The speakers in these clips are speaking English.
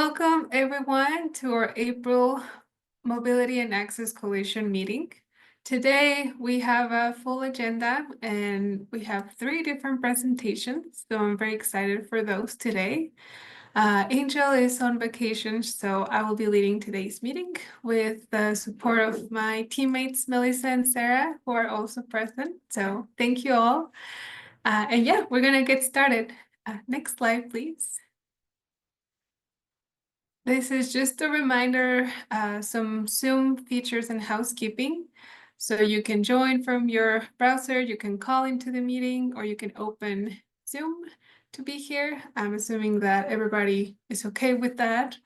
Welcome everyone to our April Mobility and Access Coalition meeting. Today we have a full agenda and we have 3 different presentations, so I'm very excited for those today. Angel is on vacation, so I will be leading today's meeting with the support of my teammates Melissa and Sarah, who are also present. So thank you all. And yeah, we're gonna get started. Next slide, please. This is just a reminder, some Zoom features and housekeeping. So you can join from your browser, you can call into the meeting, or you can open Zoom to be here. I'm assuming that everybody is okay with that.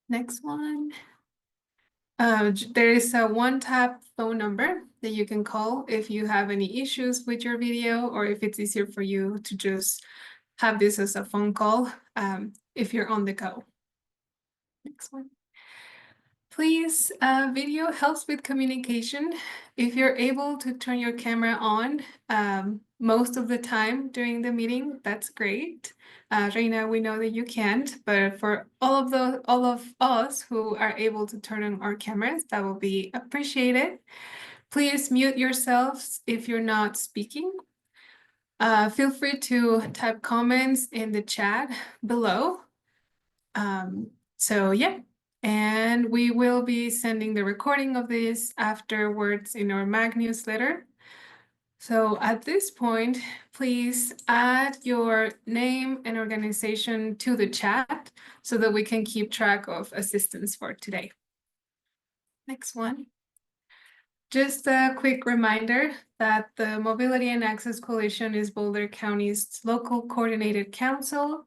Next one. There is a one-tap phone number that you can call if you have any issues with your video, or if it's easier for you to just have this as a phone call if you're on the go. Next one. Please, video helps with communication. If you're able to turn your camera on most of the time during the meeting, that's great. Reina, we know that you can't, but for all of us who are able to turn on our cameras, that will be appreciated. Please mute yourselves if you're not speaking. Feel free to type comments in the chat below. So yeah, and we will be sending the recording of this afterwards in our MAG newsletter. So at this point, please add your name and organization to the chat so that we can keep track of assistance for today. Next one. Just a quick reminder that the Mobility and Access Coalition is Boulder County's local coordinated council,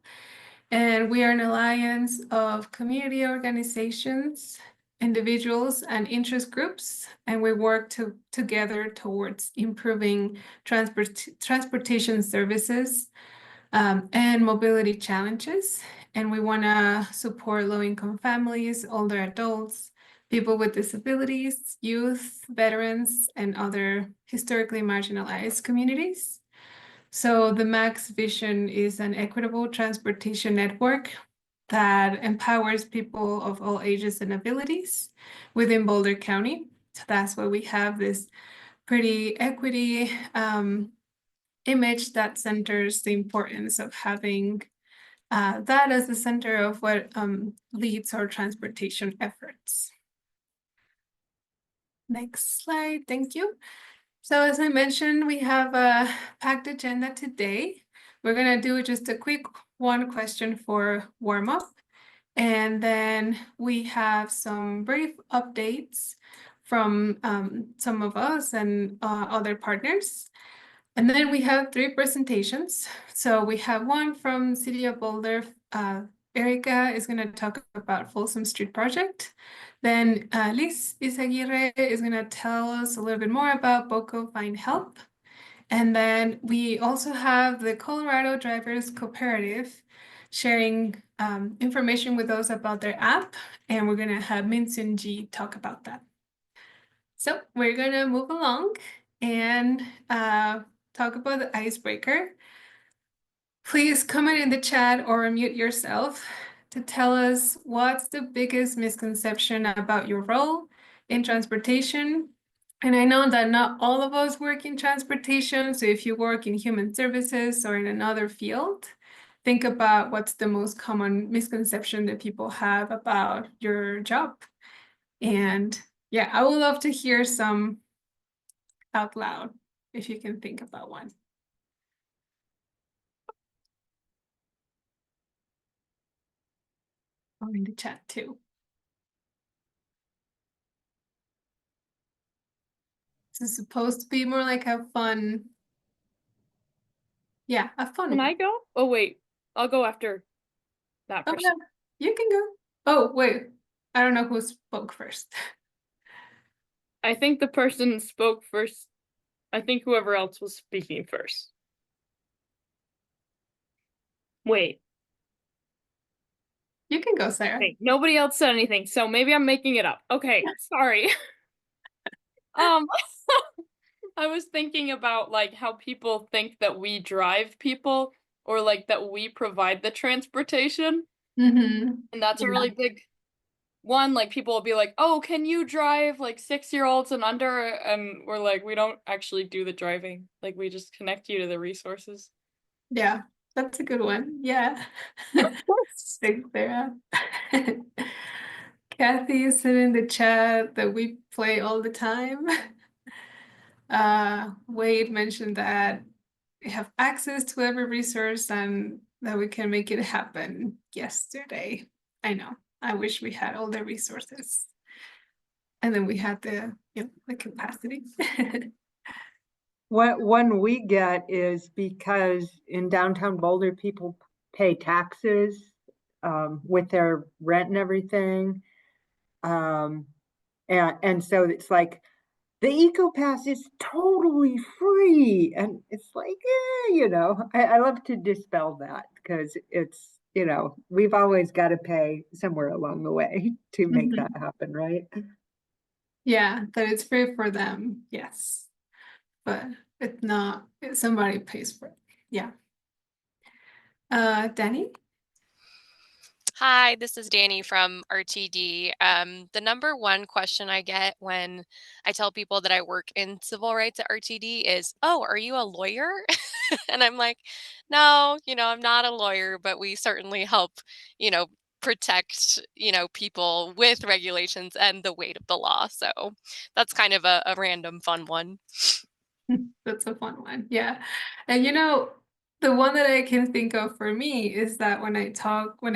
and we are an alliance of community organizations, individuals, and interest groups, and we work together towards improving transportation services and mobility challenges. And we want to support low-income families, older adults, people with disabilities, youth, veterans, and other historically marginalized communities. So the MAX vision is an equitable transportation network that empowers people of all ages and abilities within Boulder County. So that's why we have this pretty equity image that centers the importance of having that as the center of what leads our transportation efforts. Next slide, thank you. So as I mentioned, we have a packed agenda today. We're gonna do just a quick one question for warm-up. And then we have some brief updates from some of us and other partners. And then we have 3 presentations. So we have one from City of Boulder. Erika is gonna talk about Folsom Street Project. Then Liz Izaguirre is going to tell us a little bit more about BoCo Findhelp. And then we also have the Colorado Drivers Cooperative sharing information with us about their app. And we're going to have Minsun G talk about that. So we're going to move along and talk about the icebreaker. Please comment in the chat or unmute yourself to tell us what's the biggest misconception about your role in transportation. And I know that not all of us work in transportation, so if you work in human services or in another field, think about what's the most common misconception that people have about your job. And yeah, I would love to hear some out loud if you can think about one. Or in the chat too. This is supposed to be more like a fun. Yeah, a fun. Can I go? Oh wait, I'll go after that person. Oh, yeah, you can go. Oh wait, I don't know who spoke first. I think the person spoke first. I think whoever else was speaking first. Wait. You can go, Sarah. Wait, nobody else said anything, so maybe I'm making it up. Okay, sorry. I was thinking about like how people think that we drive people or like that we provide the transportation. Mm-hmm. And that's a Yeah. really big one. Like people will be like, oh, can you drive like 6-year-olds and under? And we're like, we don't actually do the driving. Like we just connect you to the resources. Yeah, that's a good one. Yeah. Thanks, Sarah. Kathy said in the chat that we play all the time. Wade mentioned that we have access to every resource and that we can make it happen yesterday. I know. I wish we had all the resources. And then we had the capacity. What one we get is because in downtown Boulder, people pay taxes with their rent and everything. And so it's like the Eco Pass is totally free. And it's like, I love to dispel that because it's, we've always got to pay somewhere along the way to make that happen, right? Yeah, that it's free for them, yes. But it's not, somebody pays for it. Yeah. Danny? Hi, this is Danny from RTD. The number one question I get when I tell people that I work in civil rights at RTD is, oh, are you a lawyer? And I'm like, no, I'm not a lawyer, but we certainly help, you know, protect, people with regulations and the weight of the law. So that's kind of a random fun one. That's a fun one. Yeah. And the one that I can think of for me is that when I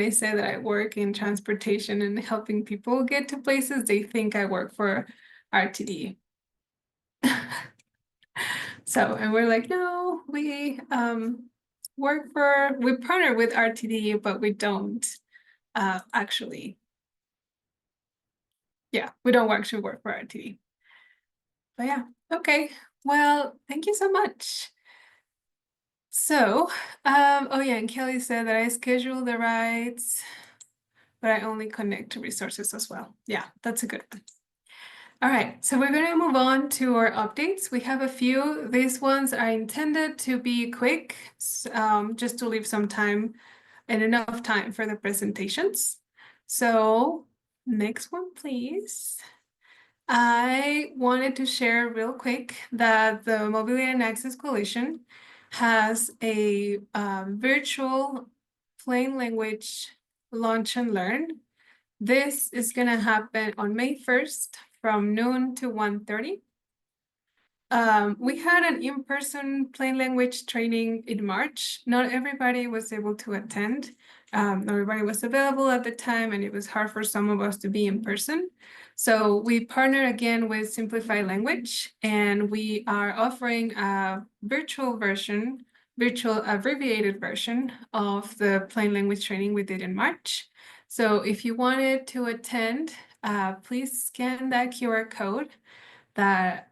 say that I work in transportation and helping people get to places, they think I work for RTD. So, and we're like, no, we we partner with RTD, but we don't actually, yeah, we don't actually work for RTD. But yeah, okay. Well, thank you so much. So, oh yeah, and Kelly said that I schedule the rides, but I only connect to resources as well. Yeah, that's a good one. All right, so we're going to move on to our updates. We have a few. These ones are intended to be quick, just to leave some time and enough time for the presentations. So, next one, please. I wanted to share real quick that the Mobility and Access Coalition has a virtual plain language launch and learn. This is going to happen on May 1st from noon to 1:30. We had an in-person plain language training in March. Not everybody was able to attend. Not everybody was available at the time, and it was hard for some of us to be in person. So we partnered again with Simplify Language, and we are offering a virtual abbreviated version of the plain language training we did in March. So if you wanted to attend, please scan that QR code that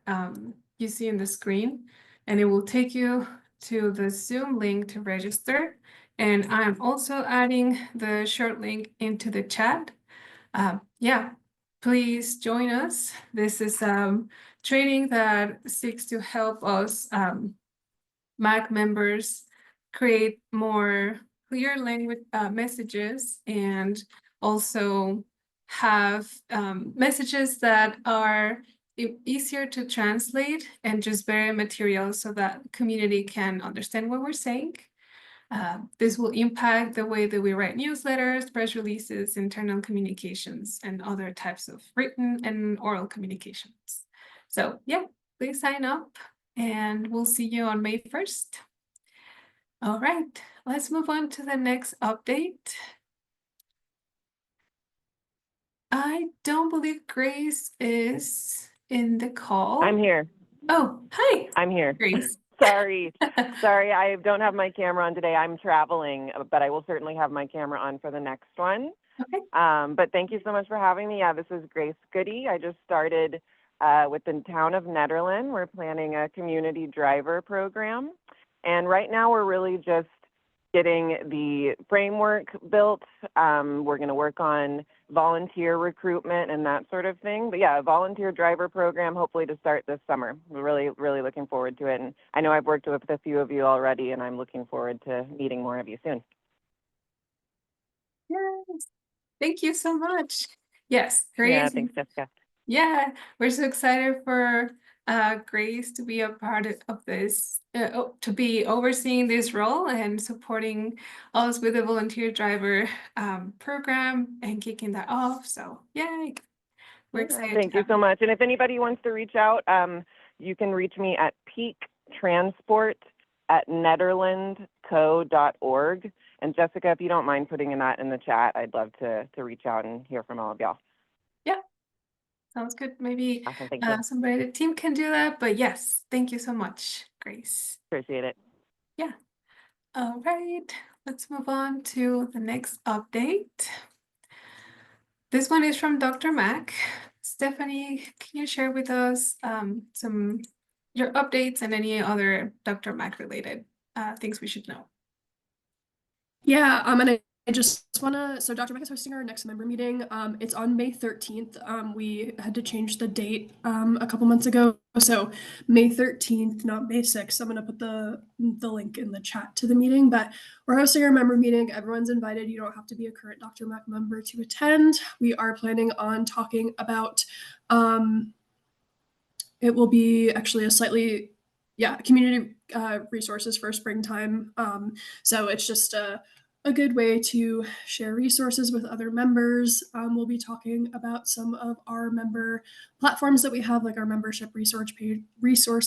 you see in the screen, and it will take you to the Zoom link to register. And I'm also adding the short link into the chat. Yeah, please join us. This is training that seeks to help us MAC members create more clear language messages, and also have messages that are easier to translate and just very material so that community can understand what we're saying. This will impact the way that we write newsletters, press releases, internal communications, and other types of written and oral communications. So yeah, please sign up, and we'll see you on May 1st. All right, let's move on to the next update. I don't believe Grace is in the call. I'm here. Oh, hi. I'm here. Grace. Sorry, I don't have my camera on today. I'm traveling, but I will certainly have my camera on for the next one. Okay. But thank you so much for having me. Yeah, this is Grace Goody. I just started with the town of Nederland. We're planning a community driver program. And right now we're really just getting the framework built. We're going to work on volunteer recruitment and that sort of thing. But yeah, a volunteer driver program, hopefully to start this summer. We're really, really looking forward to it. And I know I've worked with a few of you already, and I'm looking forward to meeting more of you soon. Yes. Thank you so much. Yes, great. Yeah, thanks, Jessica. Yeah, we're so excited for Grace to be a part of this, to be overseeing this role and supporting us with the volunteer driver program and kicking that off. So yay, we're Yeah, excited. thank you so much. And if anybody wants to reach out, you can reach me at peaktransport@nederlandco.org. And Jessica, if you don't mind putting that in the chat, I'd love to reach out and hear from all of y'all. Yeah, sounds good. Maybe Awesome, thank you. somebody on the team can do that, but yes, thank you so much, Grace. Appreciate it. Yeah. All right, let's move on to the next update. This one is from Dr. Mac. Stephanie, can you share with us some your updates and any other Dr. Mac related things we should know? Yeah, and I just wanna, so Dr. Mac is hosting our next member meeting. It's on May 13th. We had to change the date a couple months ago. So May 13th, not May 6th. I'm gonna put the link in the chat to the meeting, but we're hosting our member meeting. Everyone's invited. You don't have to be a current Dr. Mac member to attend. We are planning on talking about it will be actually a slightly community resources for springtime. So it's just a good way to share resources with other members. We'll be talking about some of our member platforms that we have, like our membership resource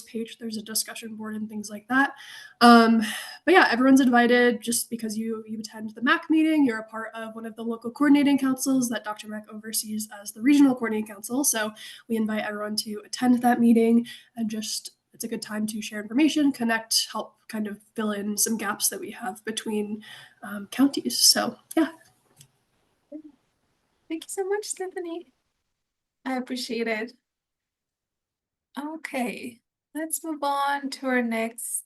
page. There's a discussion board and things like that. But yeah, everyone's invited. Just because you attend the MAC meeting, you're a part of one of the local coordinating councils that Dr. Mac oversees as the regional coordinating council. So we invite everyone to attend that meeting, and just it's a good time to share information, connect, help kind of fill in some gaps that we have between counties. So yeah. Thank you so much, Stephanie. I appreciate it. Okay, let's move on to our next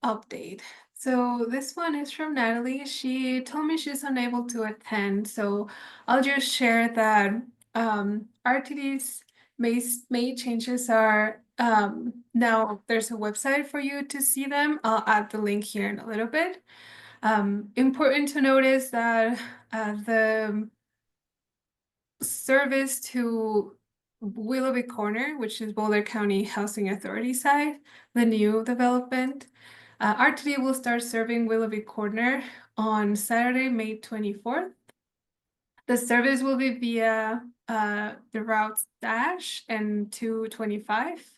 update. So this one is from Natalie. She told me she's unable to attend, so I'll just share that RTD's May changes are now there's a website for you to see them. I'll add the link here in a little bit. Important to notice that the service to Willoughby Corner, which is Boulder County Housing Authority side, the new development, RTD will start serving Willoughby Corner on Saturday, May 24th. The service will be via the routes Dash and 225.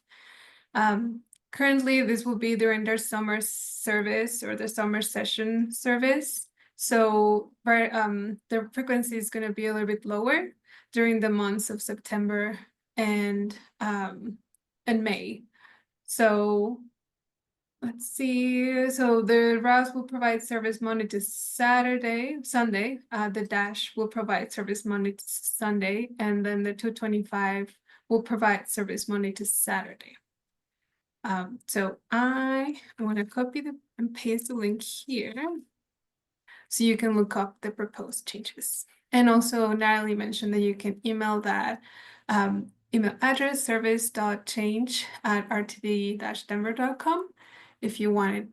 Currently, this will be during their summer service or the summer session service. So the frequency is going to be a little bit lower during the months of September and May. So let's see. So the routes will provide service Monday to Sunday. The Dash will provide service Monday to Sunday, and then the 225 will provide service Monday to Saturday. So I'm going to copy and paste the link here so you can look up the proposed changes. And also Natalie mentioned that you can email that email address service.change@rtd-denver.com if you wanted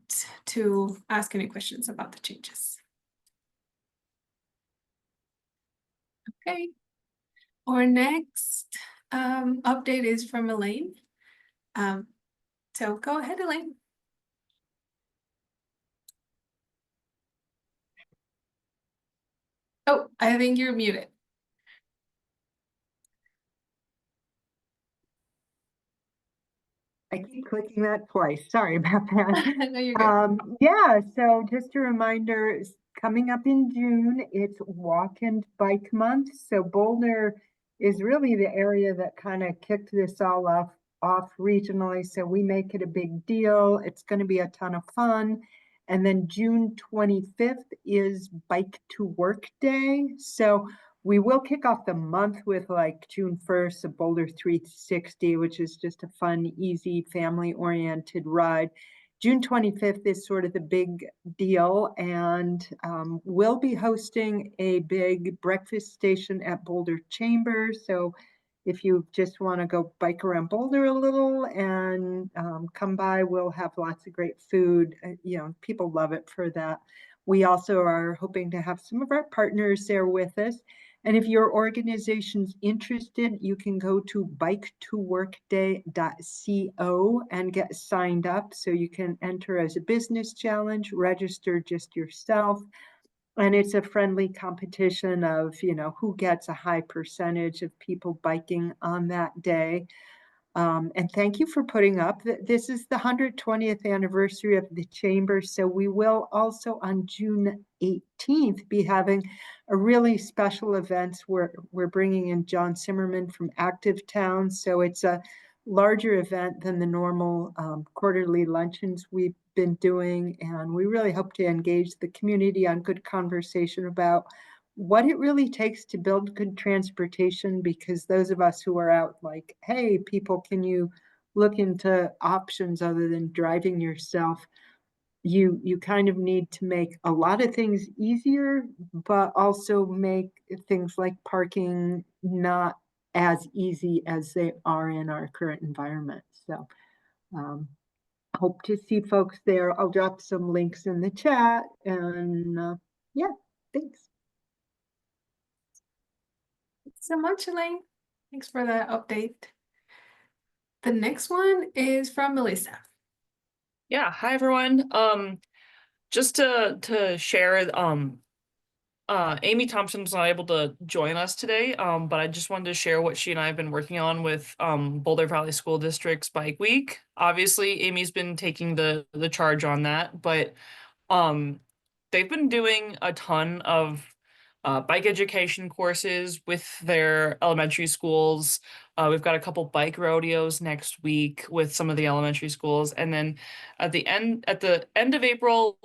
to ask any questions about the changes. Okay, our next update is from Elaine. So go ahead, Elaine. Oh, I think you're muted. I keep clicking that twice. Sorry about that. No, you're good. Yeah, so just a reminder, coming up in June, it's Walk and Bike Month. So Boulder is really the area that kind of kicked this all off regionally. So we make it a big deal. It's going to be a ton of fun. And then June 25th is Bike to Work Day. So we will kick off the month with like June 1st, a Boulder 360, which is just a fun, easy, family-oriented ride. June 25th is sort of the big deal, and we'll be hosting a big breakfast station at Boulder Chamber. So if you just want to go bike around Boulder a little and come by, we'll have lots of great food. People love it for that. We also are hoping to have some of our partners there with us. And if your organization's interested, you can go to biketoworkday.co and get signed up. So you can enter as a business challenge, register just yourself. And it's a friendly competition of, who gets a high percentage of people biking on that day. And thank you for putting up. This is the 120th anniversary of the Chamber. So we will also on June 18th be having a really special event where we're bringing in John Zimmerman from Active Town. So it's a larger event than the normal quarterly luncheons we've been doing. And we really hope to engage the community on good conversation about what it really takes to build good transportation, because those of us who are out like, hey, people, can you look into options other than driving yourself? You kind of need to make a lot of things easier, but also make things like parking not as easy as they are in our current environment. So hope to see folks there. I'll drop some links in the chat, and yeah, thanks. So much, Elaine. Thanks for that update. The next one is from Melissa. Yeah, hi everyone. Just to share, Amy Thompson's not able to join us today, but I just wanted to share what she and I have been working on with Boulder Valley School District's Bike Week. Obviously, Amy's been taking the charge on that, but they've been doing a ton of bike education courses with their elementary schools. We've got a couple bike rodeos next week with some of the elementary schools, and then at the end of April,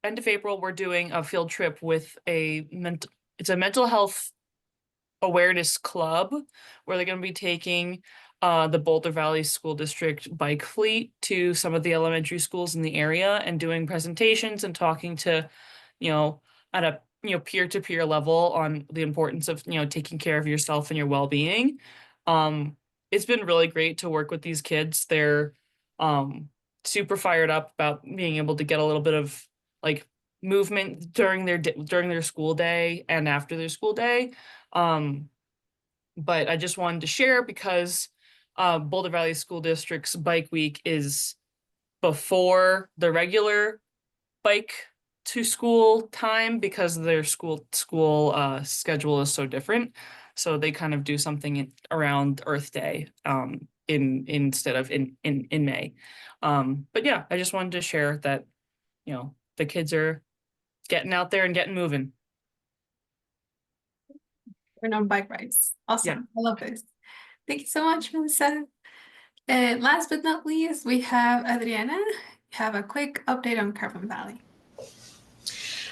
we're doing a field trip with it's a mental health awareness club where they're going to be taking the Boulder Valley School District bike fleet to some of the elementary schools in the area and doing presentations and talking to, at a peer-to-peer level on the importance of taking care of yourself and your well-being. It's been really great to work with these kids. They're super fired up about being able to get a little bit of like movement during their school day and after their school day. But I just wanted to share because Boulder Valley School District's Bike Week is before the regular bike to school time because their school schedule is so different. So they kind of do something around Earth Day instead of in May. But yeah, I just wanted to share that the kids are getting out there and getting moving. We're on bike rides. Awesome. I love this. Thank you so much, Melissa. And last but not least, we have Adriana. Have a quick update on Carbon Valley.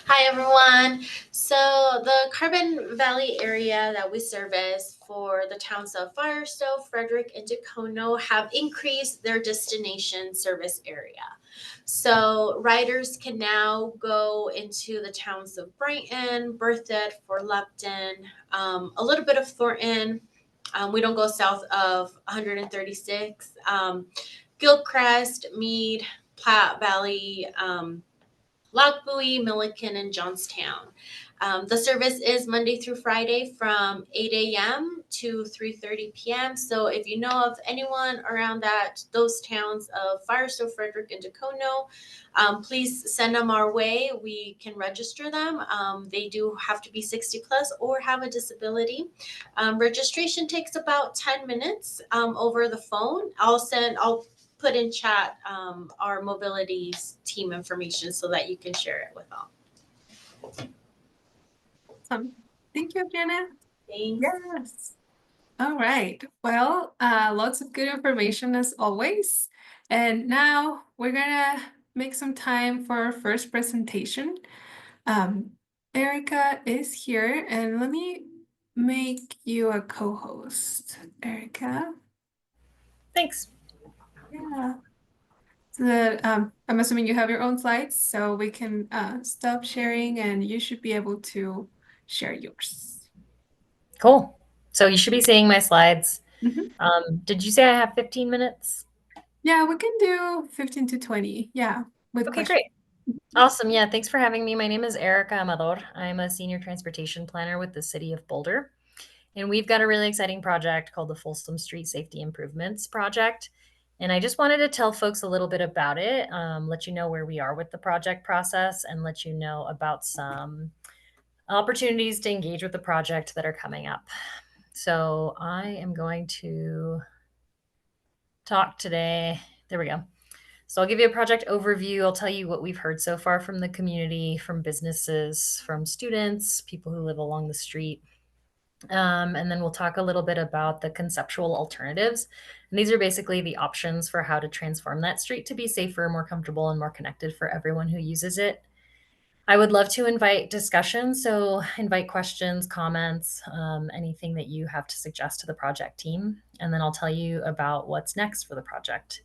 Hi everyone. So the Carbon Valley area that we service for the towns of Firestone, Frederick, and Dacono have increased their destination service area. So riders can now go into the towns of Brighton, Berthoud, Fort Lupton, a little bit of Thornton. We don't go south of 136. Gilcrest, Meade, Platte Valley, Lockbuoy, Milliken, and Johnstown. The service is Monday through Friday from 8 a.m. to 3:30 p.m. So if you know of anyone around those towns of Firestone, Frederick, and Dacono, please send them our way. We can register them. They do have to be 60 plus or have a disability. Registration takes about 10 minutes over the phone. I'll put in chat our mobility team information so that you can share it with all. Thank you, Adriana. Thanks. Yes. All right. Well, lots of good information as always. And now we're gonna make some time for our first presentation. Erika is here, and let me make you a co-host, Erika. Thanks. Yeah. So that, I'm assuming you have your own slides, so we can stop sharing and you should be able to share yours. Cool. So you should be seeing my slides. Mhm. Did you say I have 15 minutes? Yeah, we can do 15 to 20. Yeah, with Okay, questions. great. Awesome. Yeah, thanks for having me. My name is Erika Amador. I'm a senior transportation planner with the city of Boulder. And we've got a really exciting project called the Folsom Street Safety Improvements Project. And I just wanted to tell folks a little bit about it, let you know where we are with the project process, and let you know about some opportunities to engage with the project that are coming up. So I am going to talk today. There we go. So I'll give you a project overview. I'll tell you what we've heard so far from the community, from businesses, from students, people who live along the street. And then we'll talk a little bit about the conceptual alternatives. And these are basically the options for how to transform that street to be safer, more comfortable, and more connected for everyone who uses it. I would love to invite discussion. So invite questions, comments, anything that you have to suggest to the project team. And then I'll tell you about what's next for the project.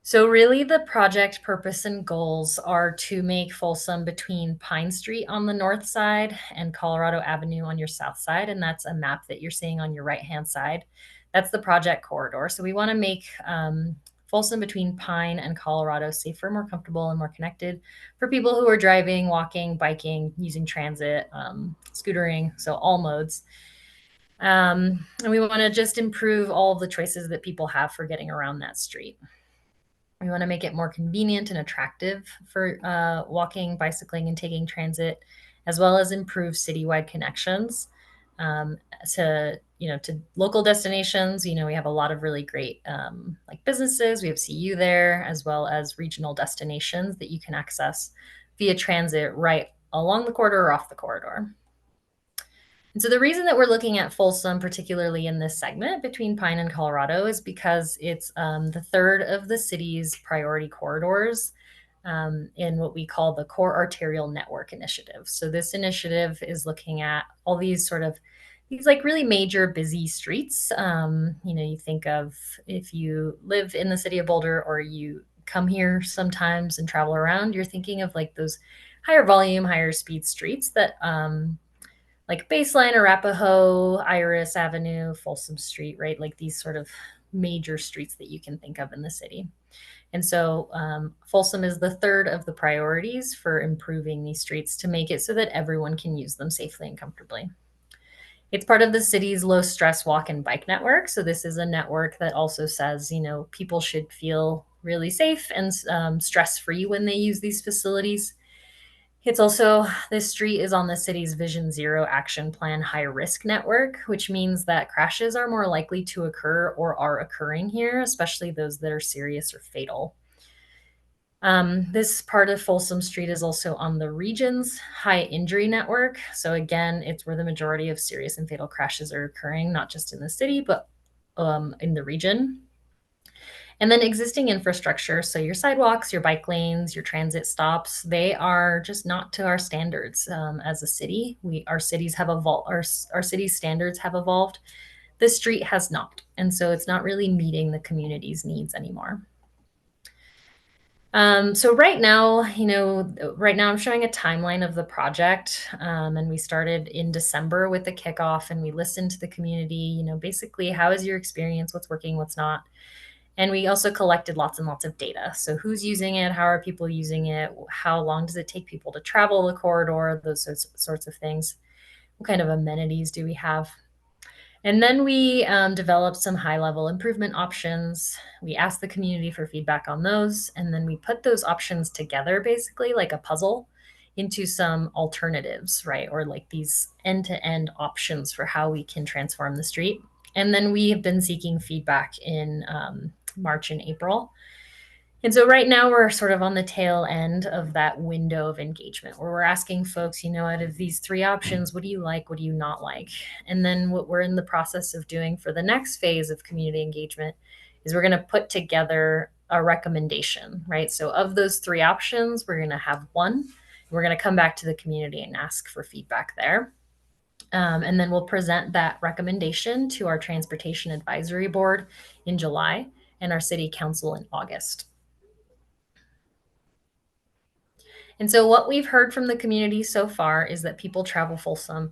So really the project purpose and goals are to make Folsom between Pine Street on the north side and Colorado Avenue on your south side. And that's a map that you're seeing on your right-hand side. That's the project corridor. So we want to make Folsom between Pine and Colorado safer, more comfortable, and more connected for people who are driving, walking, biking, using transit, scootering, so all modes. And we want to just improve all of the choices that people have for getting around that street. We want to make it more convenient and attractive for walking, bicycling, and taking transit, as well as improve citywide connections to local destinations. We have a lot of really great like businesses. We have CU there, as well as regional destinations that you can access via transit right along the corridor or off the corridor. And so the reason that we're looking at Folsom, particularly in this segment between Pine and Colorado, is because it's the third of the city's priority corridors in what we call the Core Arterial Network Initiative. So this initiative is looking at all these like really major busy streets. You think of if you live in the city of Boulder or you come here sometimes and travel around, you're thinking of like those higher volume, higher speed streets that like Baseline, Arapahoe, Iris Avenue, Folsom Street, right? Like these sort of major streets that you can think of in the city. And so Folsom is the third of the priorities for improving these streets to make it so that everyone can use them safely and comfortably. It's part of the city's low stress walk and bike network. So this is a network that also says, people should feel really safe and stress-free when they use these facilities. It's also, this street is on the city's Vision Zero Action Plan high risk network, which means that crashes are more likely to occur or are occurring here, especially those that are serious or fatal. This part of Folsom Street is also on the region's high injury network. So again, it's where the majority of serious and fatal crashes are occurring, not just in the city, but in the region. And then existing infrastructure, so your sidewalks, your bike lanes, your transit stops, they are just not to our standards as a city. Our city's standards have evolved. The street has not, and so it's not really meeting the community's needs anymore. So right now I'm showing a timeline of the project, and we started in December with the kickoff, and we listened to the community. Basically, how is your experience? What's working? What's not? And we also collected lots and lots of data. So who's using it? How are people using it? How long does it take people to travel the corridor? Those sorts of things. What kind of amenities do we have? And then we developed some high-level improvement options. We asked the community for feedback on those. And then we put those options together, basically like a puzzle, into some alternatives, right? Or like these end-to-end options for how we can transform the street. And then we have been seeking feedback in March and April. And so right now we're sort of on the tail end of that window of engagement where we're asking folks, out of these three options, what do you like? What do you not like? And then what we're in the process of doing for the next phase of community engagement is we're going to put together a recommendation, right? So of those three options, we're going to have one. We're going to come back to the community and ask for feedback there. And then we'll present that recommendation to our Transportation Advisory Board in July and our City Council in August. And so what we've heard from the community so far is that people travel Folsom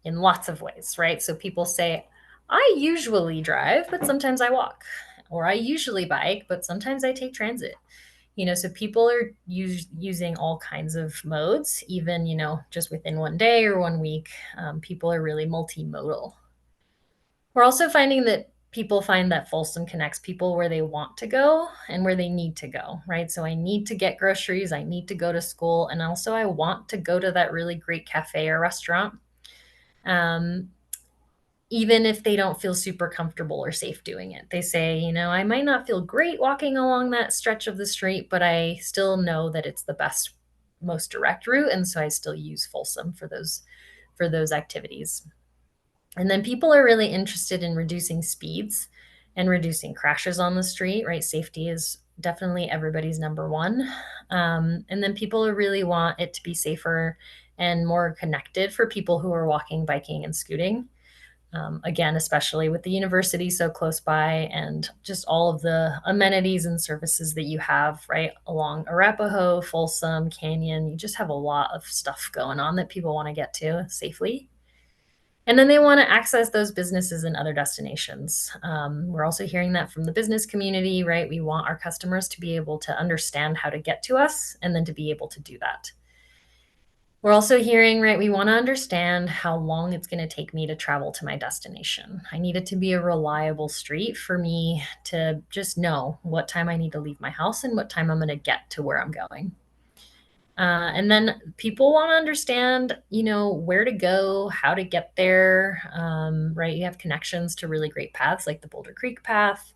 in lots of ways, right? So people say, I usually drive, but sometimes I walk, or I usually bike, but sometimes I take transit. So people are using all kinds of modes, even, just within one day or 1 week. People are really multimodal. We're also finding that people find that Folsom connects people where they want to go and where they need to go, right? So I need to get groceries, I need to go to school, and also I want to go to that really great cafe or restaurant, even if they don't feel super comfortable or safe doing it. They say, I might not feel great walking along that stretch of the street, but I still know that it's the best, most direct route, and so I still use Folsom for those activities. And then people are really interested in reducing speeds and reducing crashes on the street, right? Safety is definitely everybody's number one. And then people really want it to be safer and more connected for people who are walking, biking, and scooting. Again, especially with the university so close by and just all of the amenities and services that you have right along Arapahoe, Folsom, Canyon. You just have a lot of stuff going on that people want to get to safely. And then they want to access those businesses and other destinations. We're also hearing that from the business community, right? We want our customers to be able to understand how to get to us and then to be able to do that. We're also hearing, right, we want to understand how long it's going to take me to travel to my destination. I need it to be a reliable street for me to just know what time I need to leave my house and what time I'm going to get to where I'm going. And then people want to understand, where to go, how to get there, right? You have connections to really great paths like the Boulder Creek path,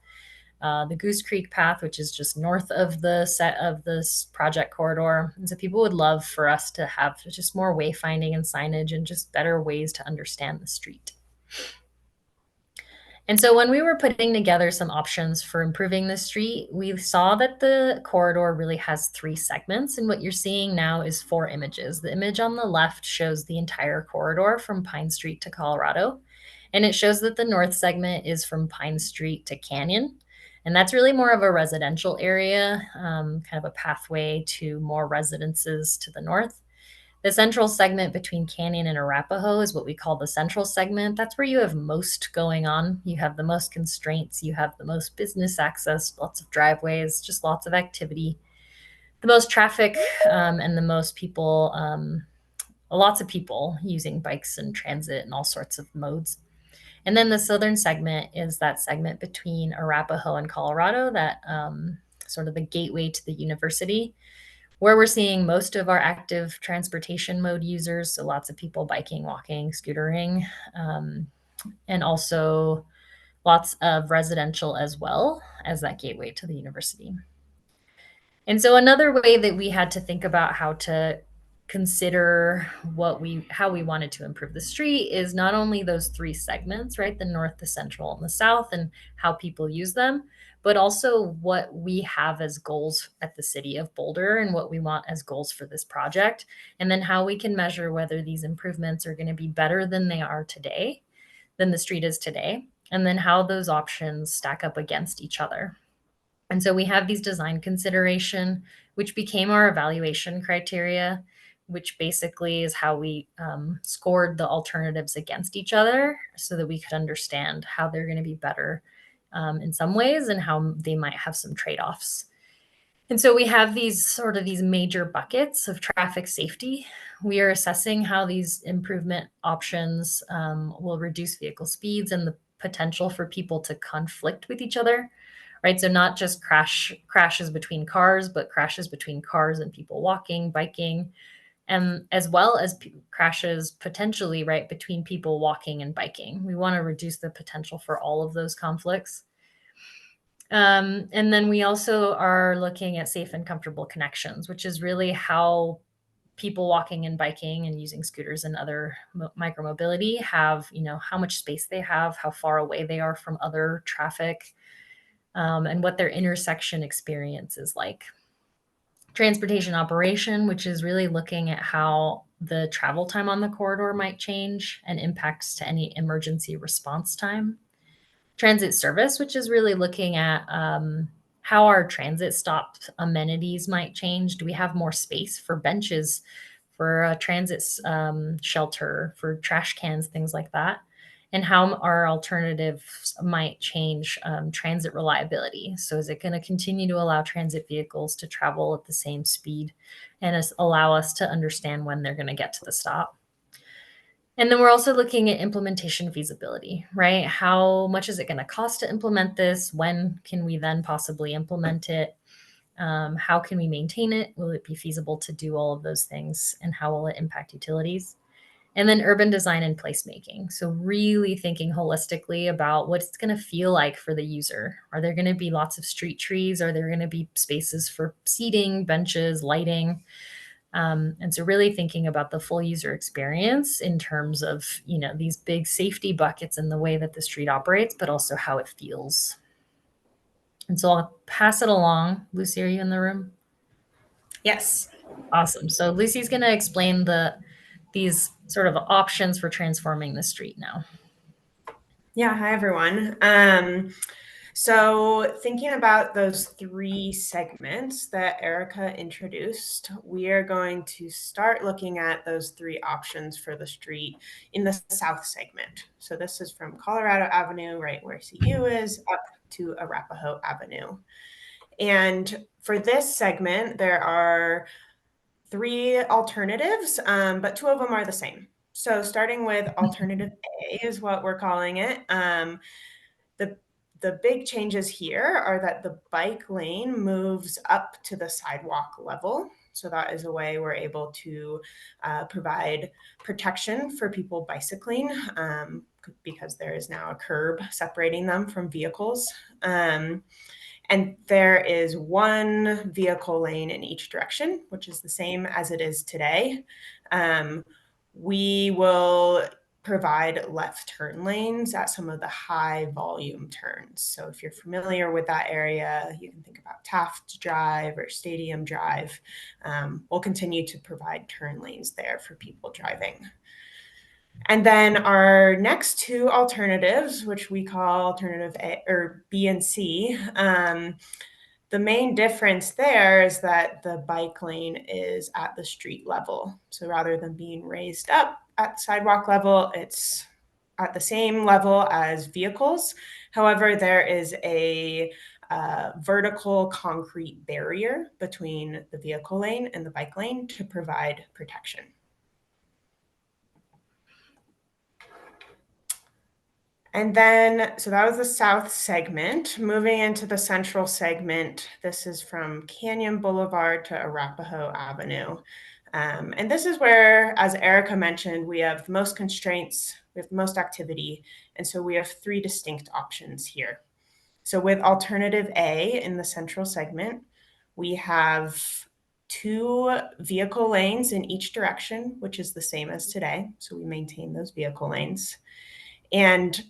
the Goose Creek path, which is just north of the set of this project corridor. And so people would love for us to have just more wayfinding and signage and just better ways to understand the street. And so when we were putting together some options for improving the street, we saw that the corridor really has 3 segments. And what you're seeing now is 4 images. The image on the left shows the entire corridor from Pine Street to Colorado. And it shows that the north segment is from Pine Street to Canyon. And that's really more of a residential area, kind of a pathway to more residences to the north. The central segment between Canyon and Arapahoe is what we call the central segment. That's where you have most going on. You have the most constraints. You have the most business access, lots of driveways, just lots of activity, the most traffic, and the most people, lots of people using bikes and transit and all sorts of modes. And then the southern segment is that segment between Arapahoe and Colorado, that sort of the gateway to the university, where we're seeing most of our active transportation mode users. So lots of people biking, walking, scootering, and also lots of residential as well as that gateway to the university. And so another way that we had to think about how to consider how we wanted to improve the street is not only those 3 segments, right? The north, the central, and the south, and how people use them, but also what we have as goals at the city of Boulder and what we want as goals for this project. And then how we can measure whether these improvements are going to be better than they are today, than the street is today, and then how those options stack up against each other. And so we have these design consideration, which became our evaluation criteria, which basically is how we scored the alternatives against each other so that we could understand how they're going to be better in some ways and how they might have some trade-offs. And so we have these major buckets of traffic safety. We are assessing how these improvement options will reduce vehicle speeds and the potential for people to conflict with each other. Right, so not just crashes between cars, but crashes between cars and people walking, biking, and as well as crashes potentially right between people walking and biking. We want to reduce the potential for all of those conflicts. And then we also are looking at safe and comfortable connections, which is really how people walking and biking and using scooters and other micromobility have, how much space they have, how far away they are from other traffic, and what their intersection experience is like. Transportation operation, which is really looking at how the travel time on the corridor might change and impacts to any emergency response time. Transit service, which is really looking at how our transit stop amenities might change. Do we have more space for benches, for a transit shelter, for trash cans, things like that? And how our alternatives might change transit reliability. So is it going to continue to allow transit vehicles to travel at the same speed and allow us to understand when they're going to get to the stop? And then we're also looking at implementation feasibility, right? How much is it going to cost to implement this? When can we then possibly implement it? How can we maintain it? Will it be feasible to do all of those things? And how will it impact utilities? And then urban design and placemaking. So really thinking holistically about what it's going to feel like for the user. Are there going to be lots of street trees? Are there going to be spaces for seating, benches, lighting? And so really thinking about the full user experience in terms of, these big safety buckets and the way that the street operates, but also how it feels. And so I'll pass it along. Lucy, are you in the room? Yes. Awesome. So Lucy's going to explain these sort of options for transforming the street now. Yeah, hi everyone. So thinking about those 3 segments that Erika introduced, we are going to start looking at those 3 options for the street in the south segment. So this is from Colorado Avenue, right where CU is, up to Arapahoe Avenue. And for this segment, there are 3 alternatives, but 2 of them are the same. So starting with alternative A is what we're calling it. The big changes here are that the bike lane moves up to the sidewalk level. So that is a way we're able to provide protection for people bicycling because there is now a curb separating them from vehicles. And there is 1 vehicle lane in each direction, which is the same as it is today. We will provide left turn lanes at some of the high volume turns. So if you're familiar with that area, you can think about Taft Drive or Stadium Drive. We'll continue to provide turn lanes there for people driving. And then our next 2 alternatives, which we call alternative A or B and C, the main difference there is that the bike lane is at the street level. So rather than being raised up at sidewalk level, it's at the same level as vehicles. However, there is a vertical concrete barrier between the vehicle lane and the bike lane to provide protection. And then, so that was the south segment. Moving into the central segment, this is from Canyon Boulevard to Arapahoe Avenue. And this is where, as Erika mentioned, we have the most constraints, we have the most activity. And so we have 3 distinct options here. So with alternative A in the central segment, we have 2 vehicle lanes in each direction, which is the same as today. So we maintain those vehicle lanes. And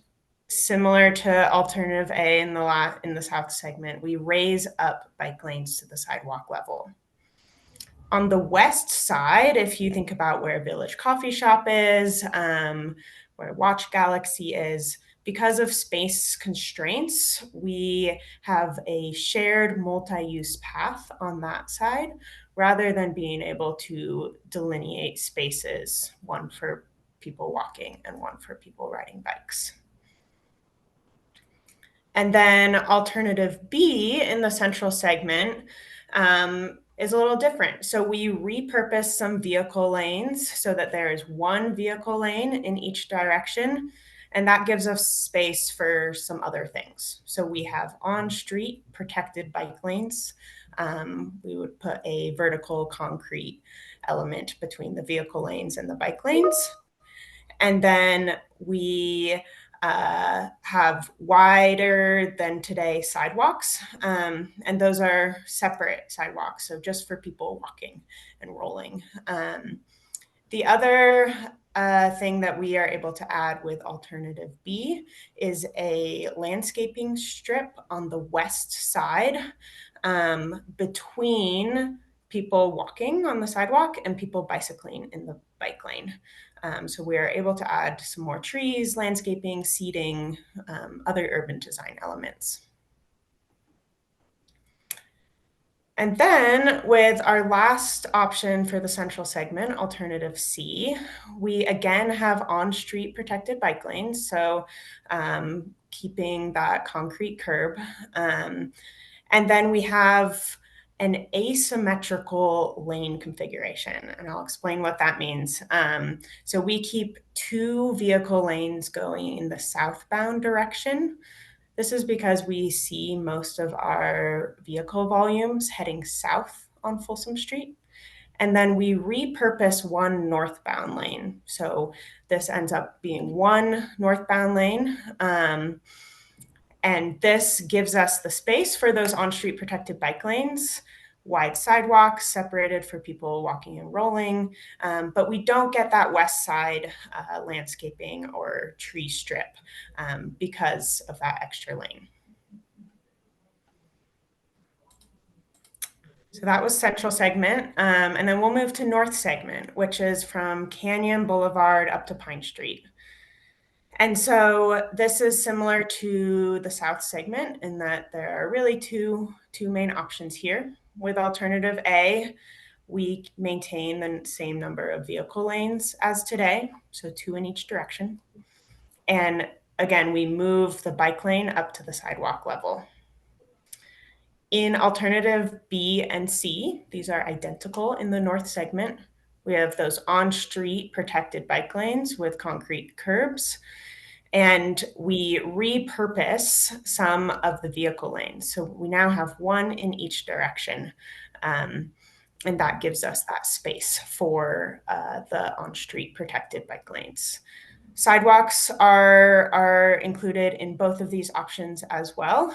similar to alternative A in the south segment, we raise up bike lanes to the sidewalk level. On the west side, if you think about where Village Coffee Shop is, where Watch Galaxy is, because of space constraints, we have a shared multi-use path on that side, rather than being able to delineate spaces, one for people walking and one for people riding bikes. And then alternative B in the central segment is a little different. So we repurpose some vehicle lanes so that there is 1 vehicle lane in each direction. And that gives us space for some other things. So we have on-street protected bike lanes. We would put a vertical concrete element between the vehicle lanes and the bike lanes. And then we have wider than today sidewalks. And those are separate sidewalks, so just for people walking and rolling. The other thing that we are able to add with alternative B is a landscaping strip on the west side between people walking on the sidewalk and people bicycling in the bike lane. So we are able to add some more trees, landscaping, seating, other urban design elements. And then with our last option for the central segment, alternative C, we again have on-street protected bike lanes. So keeping that concrete curb. And then we have an asymmetrical lane configuration, and I'll explain what that means. So we keep 2 vehicle lanes going in the southbound direction. This is because we see most of our vehicle volumes heading south on Folsom Street. And then we repurpose 1 northbound lane. So this ends up being 1 northbound lane. And this gives us the space for those on-street protected bike lanes, wide sidewalks separated for people walking and rolling, but we don't get that west side landscaping or tree strip because of that extra lane. So that was central segment, and then we'll move to north segment, which is from Canyon Boulevard up to Pine Street. And so this is similar to the south segment in that there are really two main options here. With alternative A, we maintain the same number of vehicle lanes as today, so 2 in each direction. And again, we move the bike lane up to the sidewalk level. In alternative B and C, these are identical in the north segment. We have those on-street protected bike lanes with concrete curbs. And we repurpose some of the vehicle lanes. So we now have 1 in each direction. And that gives us that space for the on-street protected bike lanes. Sidewalks are included in both of these options as well,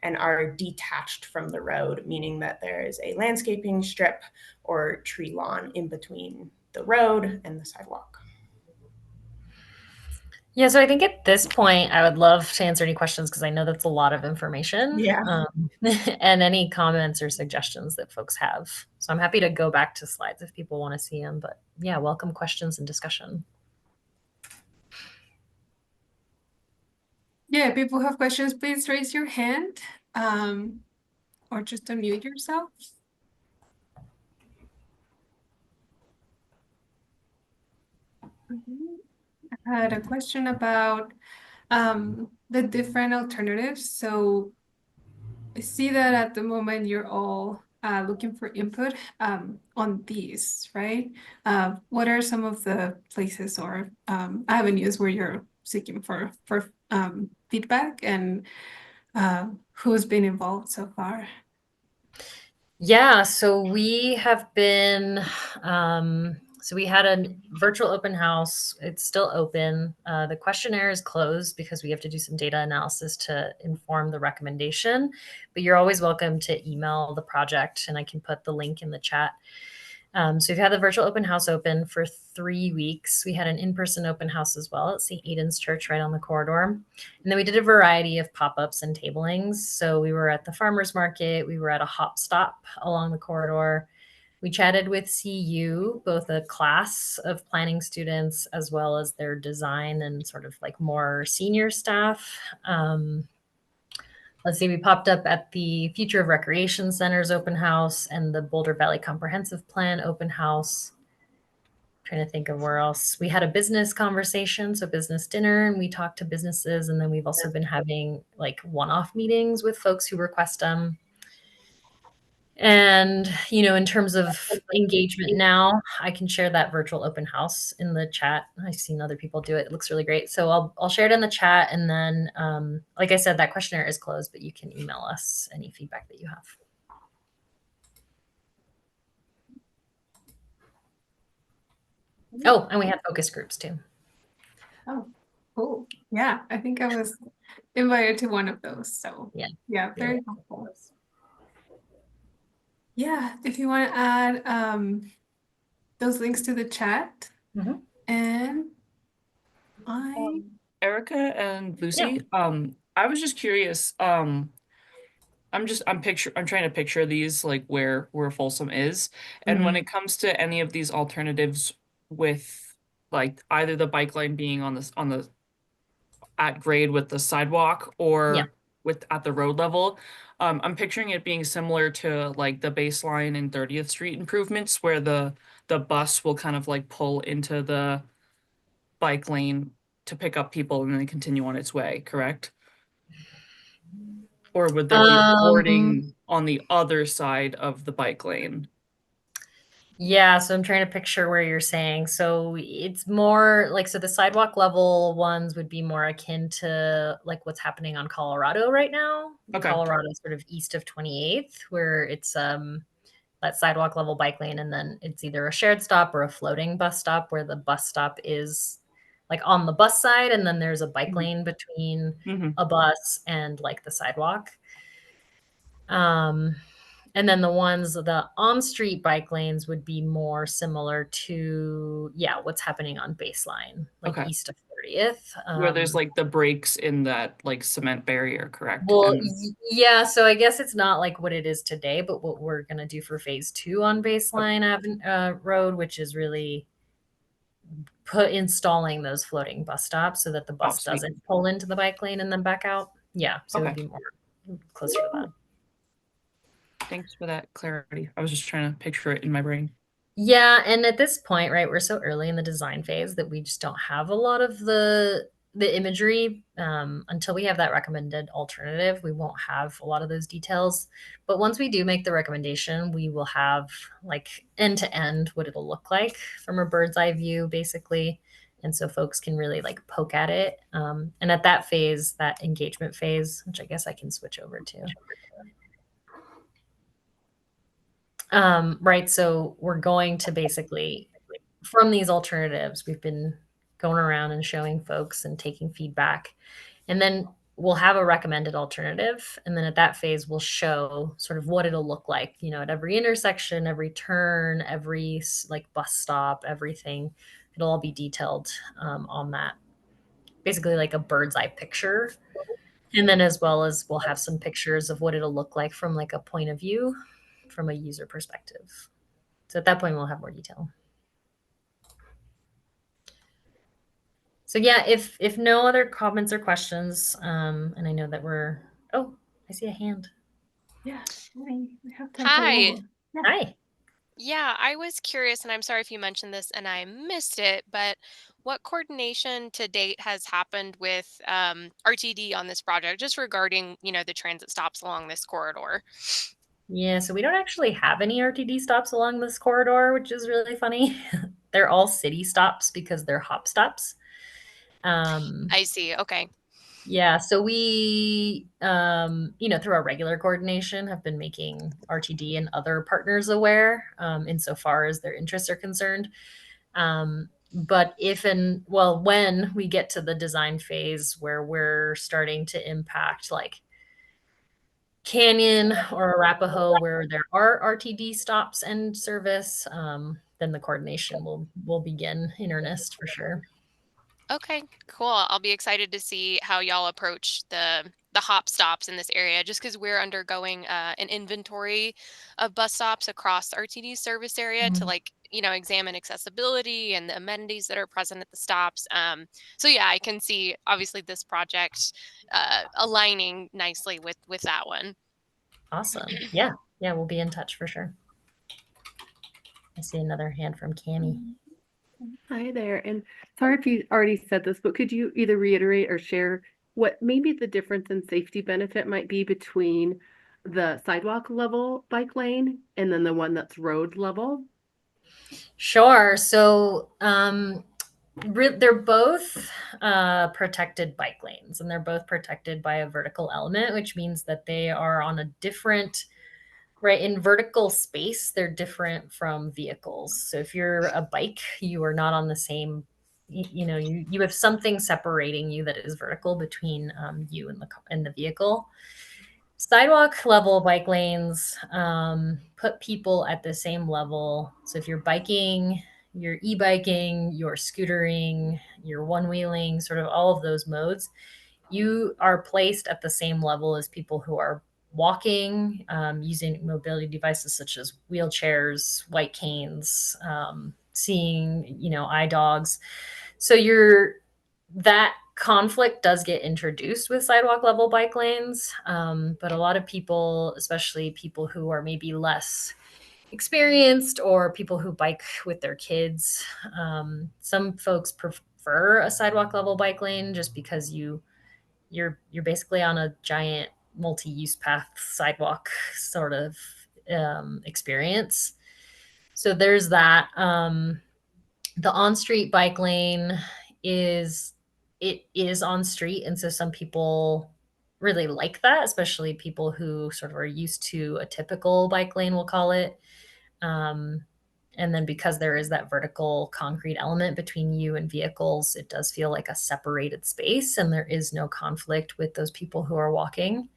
and are detached from the road, meaning that there is a landscaping strip or tree lawn in between the road and the sidewalk. Yeah, so I think at this point, I would love to answer any questions because I know that's a lot of information. Yeah. And any comments or suggestions that folks have. So I'm happy to go back to slides if people want to see them. But yeah, welcome questions and discussion. Yeah, if people have questions, please raise your hand or just unmute yourself. I had a question about the different alternatives. So I see that at the moment you're all looking for input on these, right? What are some of the places or avenues where you're seeking for feedback, and who's been involved so far? Yeah, so we have been, so we had a virtual open house. It's still open. The questionnaire is closed because we have to do some data analysis to inform the recommendation, but you're always welcome to email the project and I can put the link in the chat. So we've had the virtual open house open for 3 weeks. We had an in-person open house as well at St. Aidan's Church right on the corridor. And then we did a variety of pop-ups and tablings. So we were at the farmer's market. We were at a hop stop along the corridor. We chatted with CU, both a class of planning students as well as their design and sort of like more senior staff. Let's see, we popped up at the Future of Recreation Center's open house and the Boulder Valley Comprehensive Plan open house. Trying to think of where else. We had a business conversation, so business dinner, and we talked to businesses. And then we've also been having like one-off meetings with folks who request them. And, you know, in terms of engagement now, I can share that virtual open house in the chat. I've seen other people do it. It looks really great. So I'll share it in the chat. And then, like I said, that questionnaire is closed, but you can email us any feedback that you have. Oh, and we had focus groups too. Oh, cool. Yeah, I think I was invited to one of those. So yeah, very helpful. Yeah, if you want to add those links to the chat. And Erika and Lucy, I was just curious. I'm trying to picture these, like where Folsom is, and when it comes to any of these alternatives with like either the bike lane being on the at grade with the sidewalk or with at the road level. I'm picturing it being similar to like the baseline and 30th Street improvements where the bus will kind of like pull into the bike lane to pick up people and then continue on its way, correct? Or would there be boarding on the other side of the bike lane? Yeah, so I'm trying to picture where you're saying. So it's more like, so the sidewalk level ones would be more akin to like what's happening on Colorado right now. Okay. Colorado is sort of east of 28th, where it's that sidewalk level bike lane, and then it's either a shared stop or a floating bus stop, where the bus stop is like on the bus side, and then there's a bike lane between a bus and like the sidewalk. And then the on-street bike lanes would be more similar to, what's happening on Baseline, like east of 30th. Where there's like the breaks in that like cement barrier, correct? Well, yeah, so I guess it's not like what it is today, but what we're going to do for phase 2 on Baseline Road, which is really installing those floating bus stops so that the bus doesn't pull into the bike lane and then back out. Yeah, so it would be more closer to that. Thanks for that clarity. I was just trying to picture it in my brain. Yeah, and at this point, right, we're so early in the design phase that we just don't have a lot of the imagery. Until we have that recommended alternative, we won't have a lot of those details. But once we do make the recommendation, we will have like end to end what it'll look like from a bird's eye view, basically. And so folks can really like poke at it. And at that phase, that engagement phase, which I guess I can switch over to. Right. So we're going to basically, from these alternatives, we've been going around and showing folks and taking feedback. And then we'll have a recommended alternative. And then at that phase, we'll show sort of what it'll look like, at every intersection, every turn, every like bus stop, everything. It'll all be detailed on that. Basically like a bird's eye picture. And then as well as we'll have some pictures of what it'll look like from like a point of view from a user perspective. So at that point, we'll have more detail. So yeah, if no other comments or questions, and I know that I see a hand. Yeah, we have time Hi. for one more. Hi. Yeah, I was curious, and I'm sorry if you mentioned this and I missed it, but what coordination to date has happened with RTD on this project, just regarding, the transit stops along this corridor? Yeah, so we don't actually have any RTD stops along this corridor, which is really funny. They're all city stops because they're hop stops. I see. Okay. Yeah, so we, through our regular coordination, have been making RTD and other partners aware insofar as their interests are concerned. But when we get to the design phase where we're starting to impact like Canyon or Arapahoe, where there are RTD stops and service, then the coordination will begin in earnest for sure. Okay, cool. I'll be excited to see how y'all approach the hop stops in this area, just because we're undergoing an inventory of bus stops across RTD service area to examine accessibility and the amenities that are present at the stops. So yeah, I can see obviously this project aligning nicely with that one. Awesome. Yeah, we'll be in touch for sure. I see another hand from Cami. Hi there, and sorry if you already said this, but could you either reiterate or share what maybe the difference in safety benefit might be between the sidewalk level bike lane and then the one that's road level? Sure. So they're both protected bike lanes, and they're both protected by a vertical element, which means that they are on a different, right, in vertical space, they're different from vehicles. So if you're a bike, you are not on the same, you have something separating you that is vertical between you and the vehicle. Sidewalk level bike lanes put people at the same level. So if you're biking, you're e-biking, you're scootering, you're one-wheeling, sort of all of those modes, you are placed at the same level as people who are walking, using mobility devices such as wheelchairs, white canes, seeing, eye dogs. So that conflict does get introduced with sidewalk level bike lanes, but a lot of people, especially people who are maybe less experienced or people who bike with their kids, some folks prefer a sidewalk level bike lane just because you're basically on a giant multi-use path sidewalk sort of experience. So there's that. The on-street bike lane is on street, and so some people really like that, especially people who sort of are used to a typical bike lane, we'll call it. And then because there is that vertical concrete element between you and vehicles, it does feel like a separated space, and there is no conflict with those people who are walking.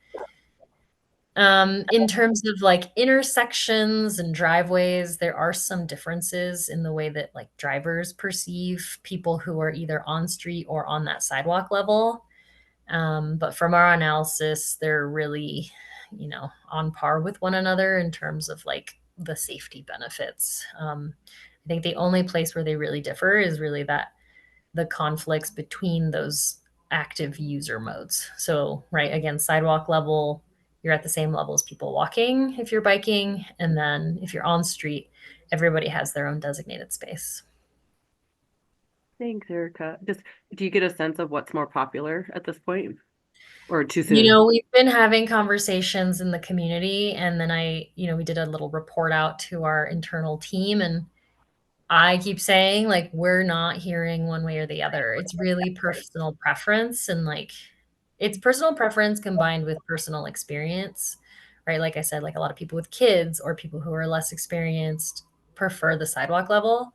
In terms of like intersections and driveways, there are some differences in the way that like drivers perceive people who are either on street or on that sidewalk level. But from our analysis, they're really, on par with one another in terms of like the safety benefits. I think the only place where they really differ is really that the conflicts between those active user modes. So, right, again, sidewalk level, you're at the same level as people walking if you're biking. And then if you're on street, everybody has their own designated space. Thanks, Erica. Just, do you get a sense of what's more popular at this point? Or too soon? We've been having conversations in the community, and then we did a little report out to our internal team, and I keep saying, like, we're not hearing one way or the other. It's really personal preference, and like it's personal preference combined with personal experience, right? Like I said, like a lot of people with kids or people who are less experienced prefer the sidewalk level.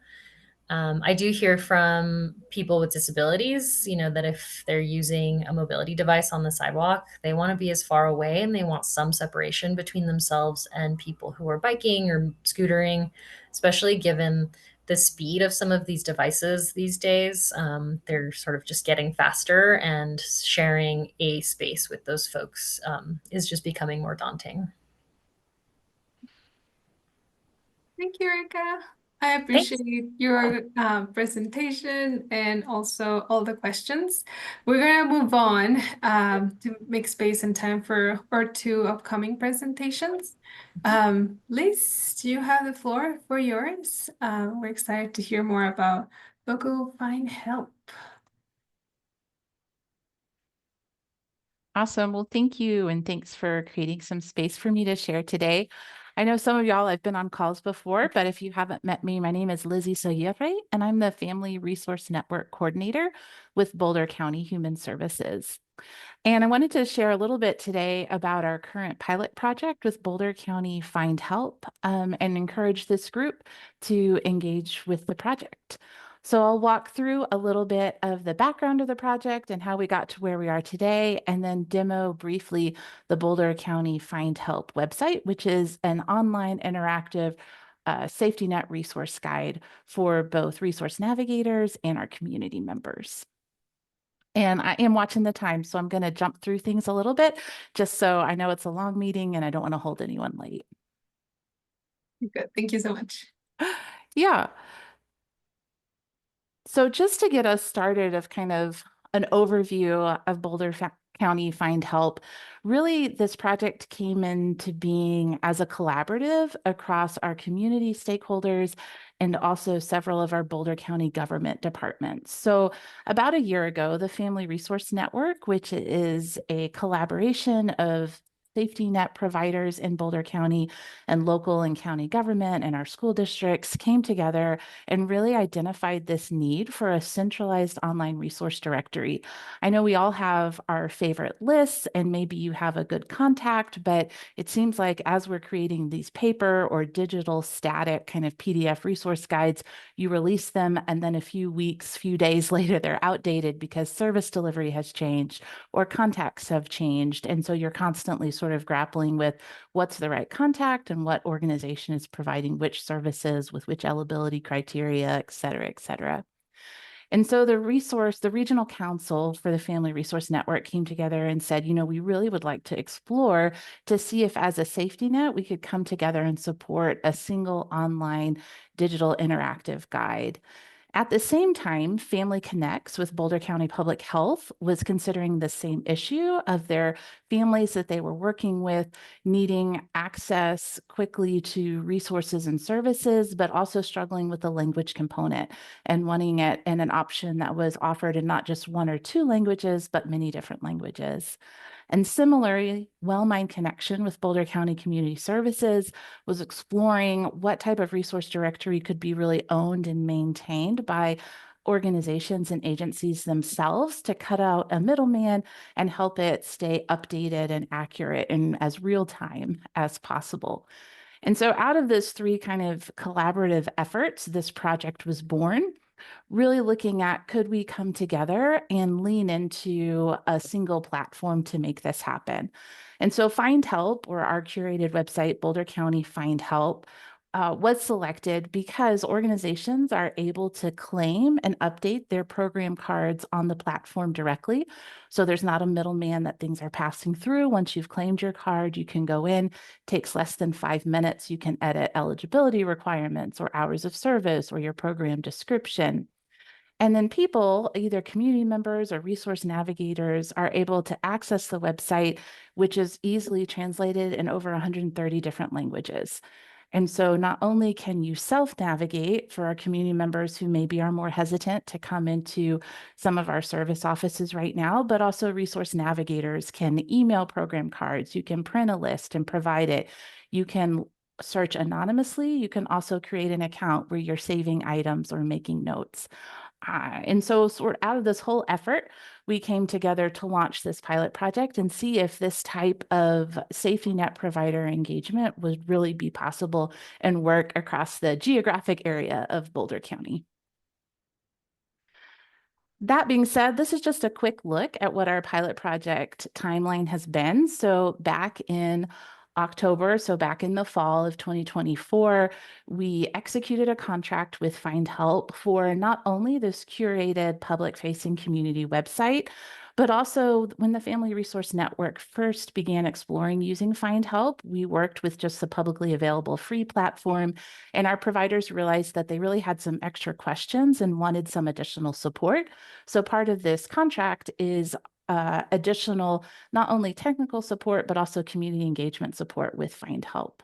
I do hear from people with disabilities, that if they're using a mobility device on the sidewalk, they want to be as far away and they want some separation between themselves and people who are biking or scootering, especially given the speed of some of these devices these days. They're sort of just getting faster, and sharing a space with those folks is just becoming more daunting. Thank you, Erika. I appreciate your presentation and also all the questions. We're going to move on to make space and time for our two upcoming presentations. Liz, you have the floor for yours. We're excited to hear more about BoCo Findhelp. Awesome. Well, thank you. And thanks for creating some space for me to share today. I know some of y'all have been on calls before, but if you haven't met me, my name is Izaguirre, and I'm the Family Resource Network Coordinator with Boulder County Human Services. And I wanted to share a little bit today about our current pilot project with Boulder County Findhelp, and encourage this group to engage with the project. So I'll walk through a little bit of the background of the project and how we got to where we are today, and then demo briefly the Boulder County Findhelp website, which is an online interactive safety net resource guide for both resource navigators and our community members. And I am watching the time, so I'm going to jump through things a little bit, just so I know it's a long meeting and I don't want to hold anyone late. Good. Thank you so much. Yeah. So just to get us started of kind of an overview of Boulder County Findhelp, really this project came into being as a collaborative across our community stakeholders and also several of our Boulder County government departments. So about a year ago, the Family Resource Network, which is a collaboration of safety net providers in Boulder County and local and county government and our school districts, came together and really identified this need for a centralized online resource directory. I know we all have our favorite lists and maybe you have a good contact, but it seems like as we're creating these paper or digital static kind of PDF resource guides, you release them and then a few weeks, few days later, they're outdated because service delivery has changed or contacts have changed. And so you're constantly sort of grappling with what's the right contact and what organization is providing which services with which eligibility criteria, et cetera, et cetera. And so the regional council for the Family Resource Network came together and said, we really would like to explore to see if as a safety net, we could come together and support a single online digital interactive guide. At the same time, Family Connects with Boulder County Public Health was considering the same issue of their families that they were working with needing access quickly to resources and services, but also struggling with the language component and wanting it in an option that was offered in not just one or two languages, but many different languages. And similarly, WellMind Connection with Boulder County Community Services was exploring what type of resource directory could be really owned and maintained by organizations and agencies themselves to cut out a middleman and help it stay updated and accurate and as real time as possible. And so out of those three kind of collaborative efforts, this project was born, really looking at could we come together and lean into a single platform to make this happen. And so Findhelp, or our curated website, Boulder County Findhelp, was selected because organizations are able to claim and update their program cards on the platform directly. So there's not a middleman that things are passing through. Once you've claimed your card, you can go in, takes less than 5 minutes. You can edit eligibility requirements or hours of service or your program description. And then people, either community members or resource navigators, are able to access the website, which is easily translated in over 130 different languages. And so not only can you self-navigate for our community members who maybe are more hesitant to come into some of our service offices right now, but also resource navigators can email program cards, you can print a list and provide it. You can search anonymously. You can also create an account where you're saving items or making notes. And so sort of out of this whole effort, we came together to launch this pilot project and see if this type of safety net provider engagement would really be possible and work across the geographic area of Boulder County. That being said, this is just a quick look at what our pilot project timeline has been. So back in October, so back in the fall of 2024, we executed a contract with Findhelp for not only this curated public-facing community website, but also when the Family Resource Network first began exploring using Findhelp, we worked with just the publicly available free platform, and our providers realized that they really had some extra questions and wanted some additional support. So part of this contract is additional, not only technical support, but also community engagement support with Findhelp.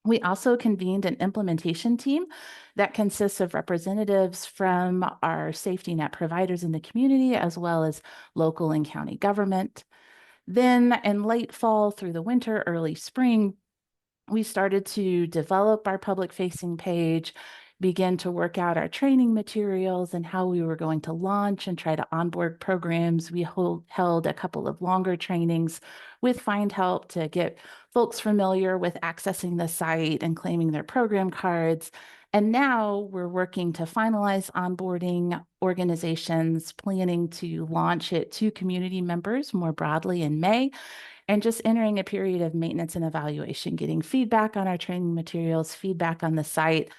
We also convened an implementation team that consists of representatives from our safety net providers in the community, as well as local and county government. Then in late fall through the winter, early spring, we started to develop our public-facing page, begin to work out our training materials and how we were going to launch and try to onboard programs. We held a couple of longer trainings with Findhelp to get folks familiar with accessing the site and claiming their program cards. And now we're working to finalize onboarding organizations, planning to launch it to community members more broadly in May, and just entering a period of maintenance and evaluation, getting feedback on our training materials, feedback on the site.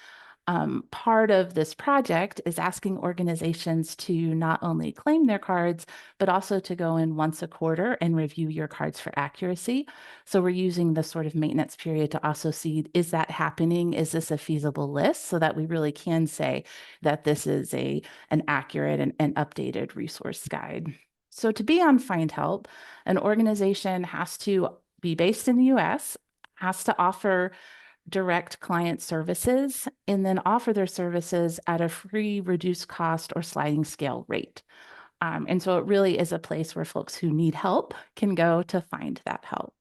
Part of this project is asking organizations to not only claim their cards, but also to go in once a quarter and review your cards for accuracy. So we're using this sort of maintenance period to also see, is that happening? Is this a feasible list? So that we really can say that this is an accurate and updated resource guide. So to be on Findhelp, an organization has to be based in the US, has to offer direct client services, and then offer their services at a free, reduced cost, or sliding scale rate. And so it really is a place where folks who need help can go to find that help.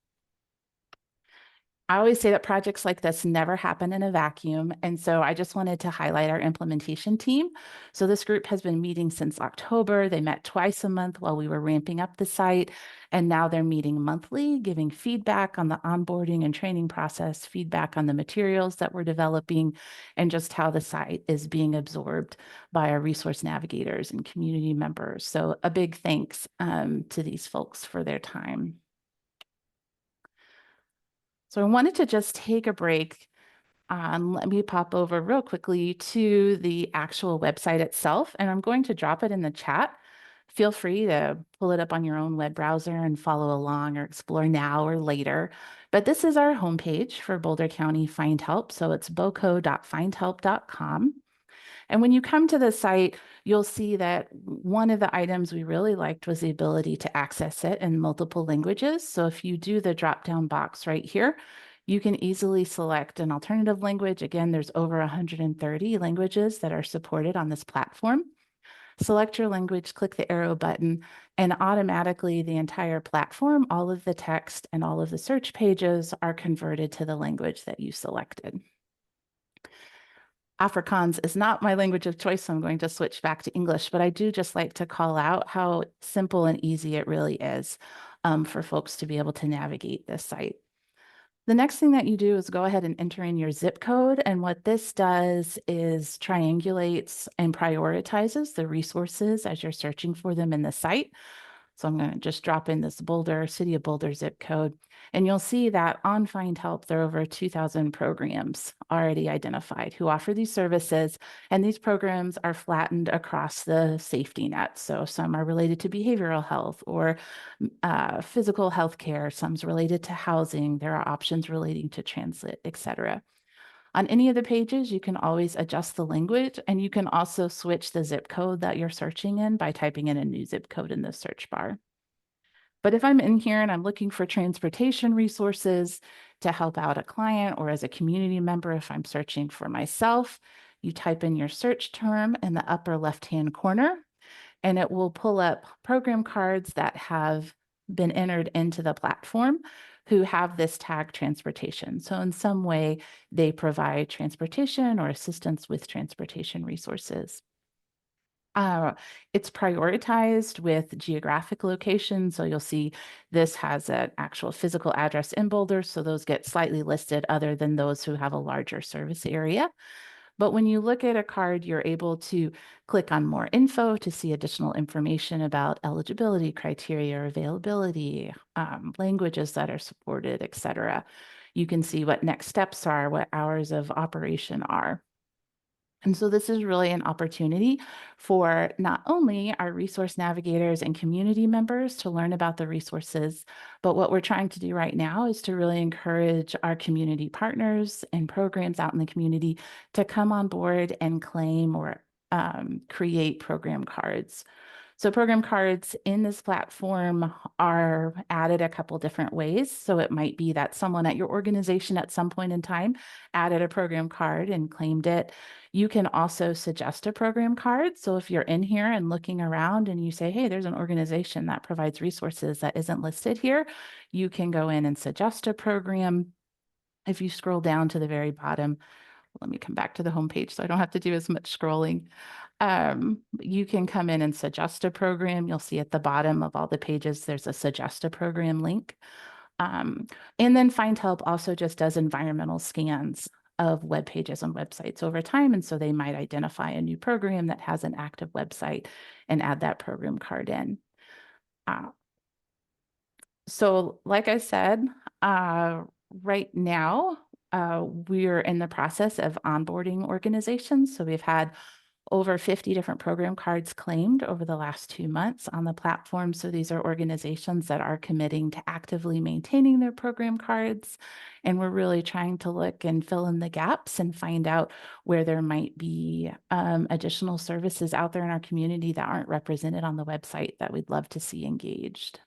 I always say that projects like this never happen in a vacuum. And so I just wanted to highlight our implementation team. So this group has been meeting since October. They met twice a month while we were ramping up the site. And now they're meeting monthly, giving feedback on the onboarding and training process, feedback on the materials that we're developing, and just how the site is being absorbed by our resource navigators and community members. So a big thanks to these folks for their time. So I wanted to just take a break. Let me pop over real quickly to the actual website itself, and I'm going to drop it in the chat. Feel free to pull it up on your own web browser and follow along or explore now or later. But this is our homepage for Boulder County Findhelp. So it's boco.findhelp.com. And when you come to the site, you'll see that one of the items we really liked was the ability to access it in multiple languages. So if you do the drop-down box right here, you can easily select an alternative language. Again, there's over 130 languages that are supported on this platform. Select your language, click the arrow button, and automatically the entire platform, all of the text and all of the search pages are converted to the language that you selected. Afrikaans is not my language of choice, so I'm going to switch back to English, but I do just like to call out how simple and easy it really is for folks to be able to navigate this site. The next thing that you do is go ahead and enter in your zip code. And what this does is triangulates and prioritizes the resources as you're searching for them in the site. So I'm going to just drop in this Boulder, City of Boulder zip code. And you'll see that on Findhelp, there are over 2,000 programs already identified who offer these services. And these programs are flattened across the safety net. So some are related to behavioral health or physical health care. Some's related to housing. There are options relating to transit, et cetera. On any of the pages, you can always adjust the language, and you can also switch the zip code that you're searching in by typing in a new zip code in the search bar. But if I'm in here and I'm looking for transportation resources to help out a client or as a community member, if I'm searching for myself, you type in your search term in the upper left-hand corner, and it will pull up program cards that have been entered into the platform who have this tag transportation. So in some way, they provide transportation or assistance with transportation resources. It's prioritized with geographic location. So you'll see this has an actual physical address in Boulder. So those get slightly listed other than those who have a larger service area. But when you look at a card, you're able to click on more info to see additional information about eligibility criteria, availability, languages that are supported, et cetera. You can see what next steps are, what hours of operation are. And so this is really an opportunity for not only our resource navigators and community members to learn about the resources, but what we're trying to do right now is to really encourage our community partners and programs out in the community to come on board and claim or create program cards. So program cards in this platform are added a couple different ways. So it might be that someone at your organization at some point in time added a program card and claimed it. You can also suggest a program card. So if you're in here and looking around and you say, hey, there's an organization that provides resources that isn't listed here, you can go in and suggest a program. If you scroll down to the very bottom, let me come back to the homepage so I don't have to do as much scrolling. You can come in and suggest a program. You'll see at the bottom of all the pages, there's a suggest a program link. And then Findhelp also just does environmental scans of web pages and websites over time. And so they might identify a new program that has an active website and add that program card in. So like I said, right now, we're in the process of onboarding organizations. So we've had over 50 different program cards claimed over the last 2 months on the platform. So these are organizations that are committing to actively maintaining their program cards. And we're really trying to look and fill in the gaps and find out where there might be additional services out there in our community that aren't represented on the website that we'd love to see engaged.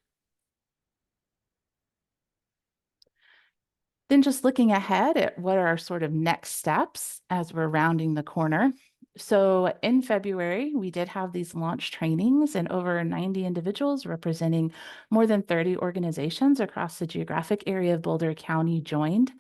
Then just looking ahead at what are our sort of next steps as we're rounding the corner. So in February, we did have these launch trainings and over 90 individuals representing more than 30 organizations across the geographic area of Boulder County joined.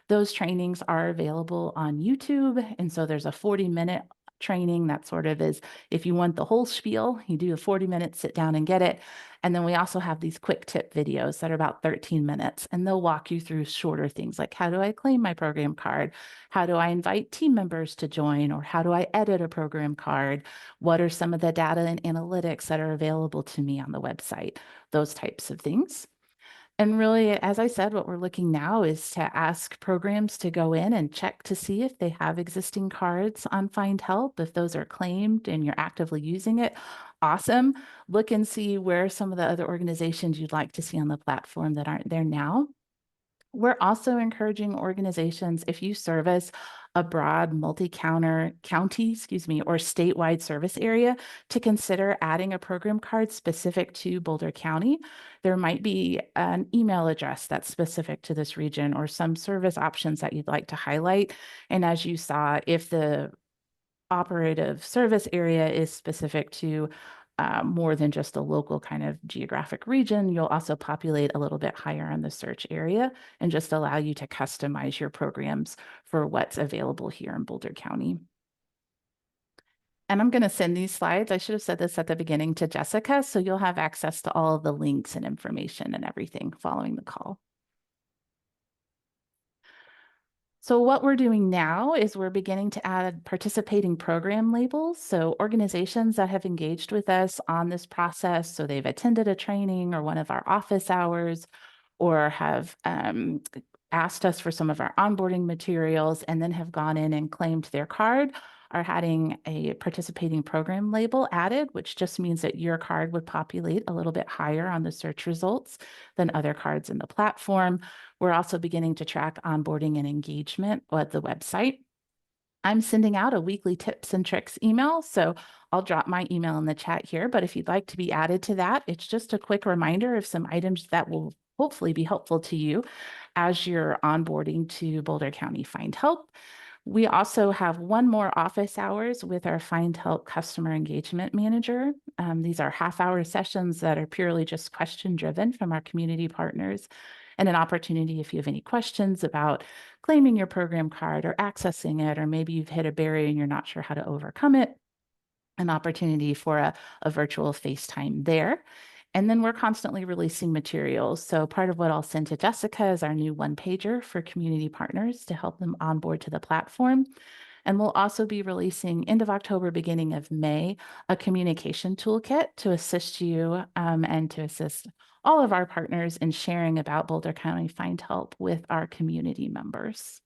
Those trainings are available on YouTube. And so there's a 40-minute training that sort of is, if you want the whole spiel, you do a 40-minute sit down and get it. And then we also have these quick tip videos that are about 13 minutes, and they'll walk you through shorter things like, how do I claim my program card? How do I invite team members to join? Or how do I edit a program card? What are some of the data and analytics that are available to me on the website? Those types of things. And really, as I said, what we're looking now is to ask programs to go in and check to see if they have existing cards on Findhelp. If those are claimed and you're actively using it, awesome. Look and see where some of the other organizations you'd like to see on the platform that aren't there now. We're also encouraging organizations, if you service a broad county, or statewide service area, to consider adding a program card specific to Boulder County. There might be an email address that's specific to this region or some service options that you'd like to highlight. And as you saw, if the operative service area is specific to more than just a local kind of geographic region, you'll also populate a little bit higher on the search area and just allow you to customize your programs for what's available here in Boulder County. And I'm going to send these slides, I should have said this at the beginning, to Jessica, so you'll have access to all of the links and information and everything following the call. So what we're doing now is we're beginning to add participating program labels. So organizations that have engaged with us on this process, so they've attended a training or one of our office hours, or have asked us for some of our onboarding materials and then have gone in and claimed their card, are having a participating program label added, which just means that your card would populate a little bit higher on the search results than other cards in the platform. We're also beginning to track onboarding and engagement at the website. I'm sending out a weekly tips and tricks email, so I'll drop my email in the chat here, but if you'd like to be added to that, it's just a quick reminder of some items that will hopefully be helpful to you as you're onboarding to Boulder County Findhelp. We also have one more office hours with our Findhelp Customer Engagement Manager. These are half-hour sessions that are purely just question-driven from our community partners, and an opportunity if you have any questions about claiming your program card or accessing it, or maybe you've hit a barrier and you're not sure how to overcome it, an opportunity for a virtual FaceTime there. And then we're constantly releasing materials. So part of what I'll send to Jessica is our new one-pager for community partners to help them onboard to the platform. And we'll also be releasing end of October, beginning of May, a communication toolkit to assist you and to assist all of our partners in sharing about Boulder County Findhelp with our community members.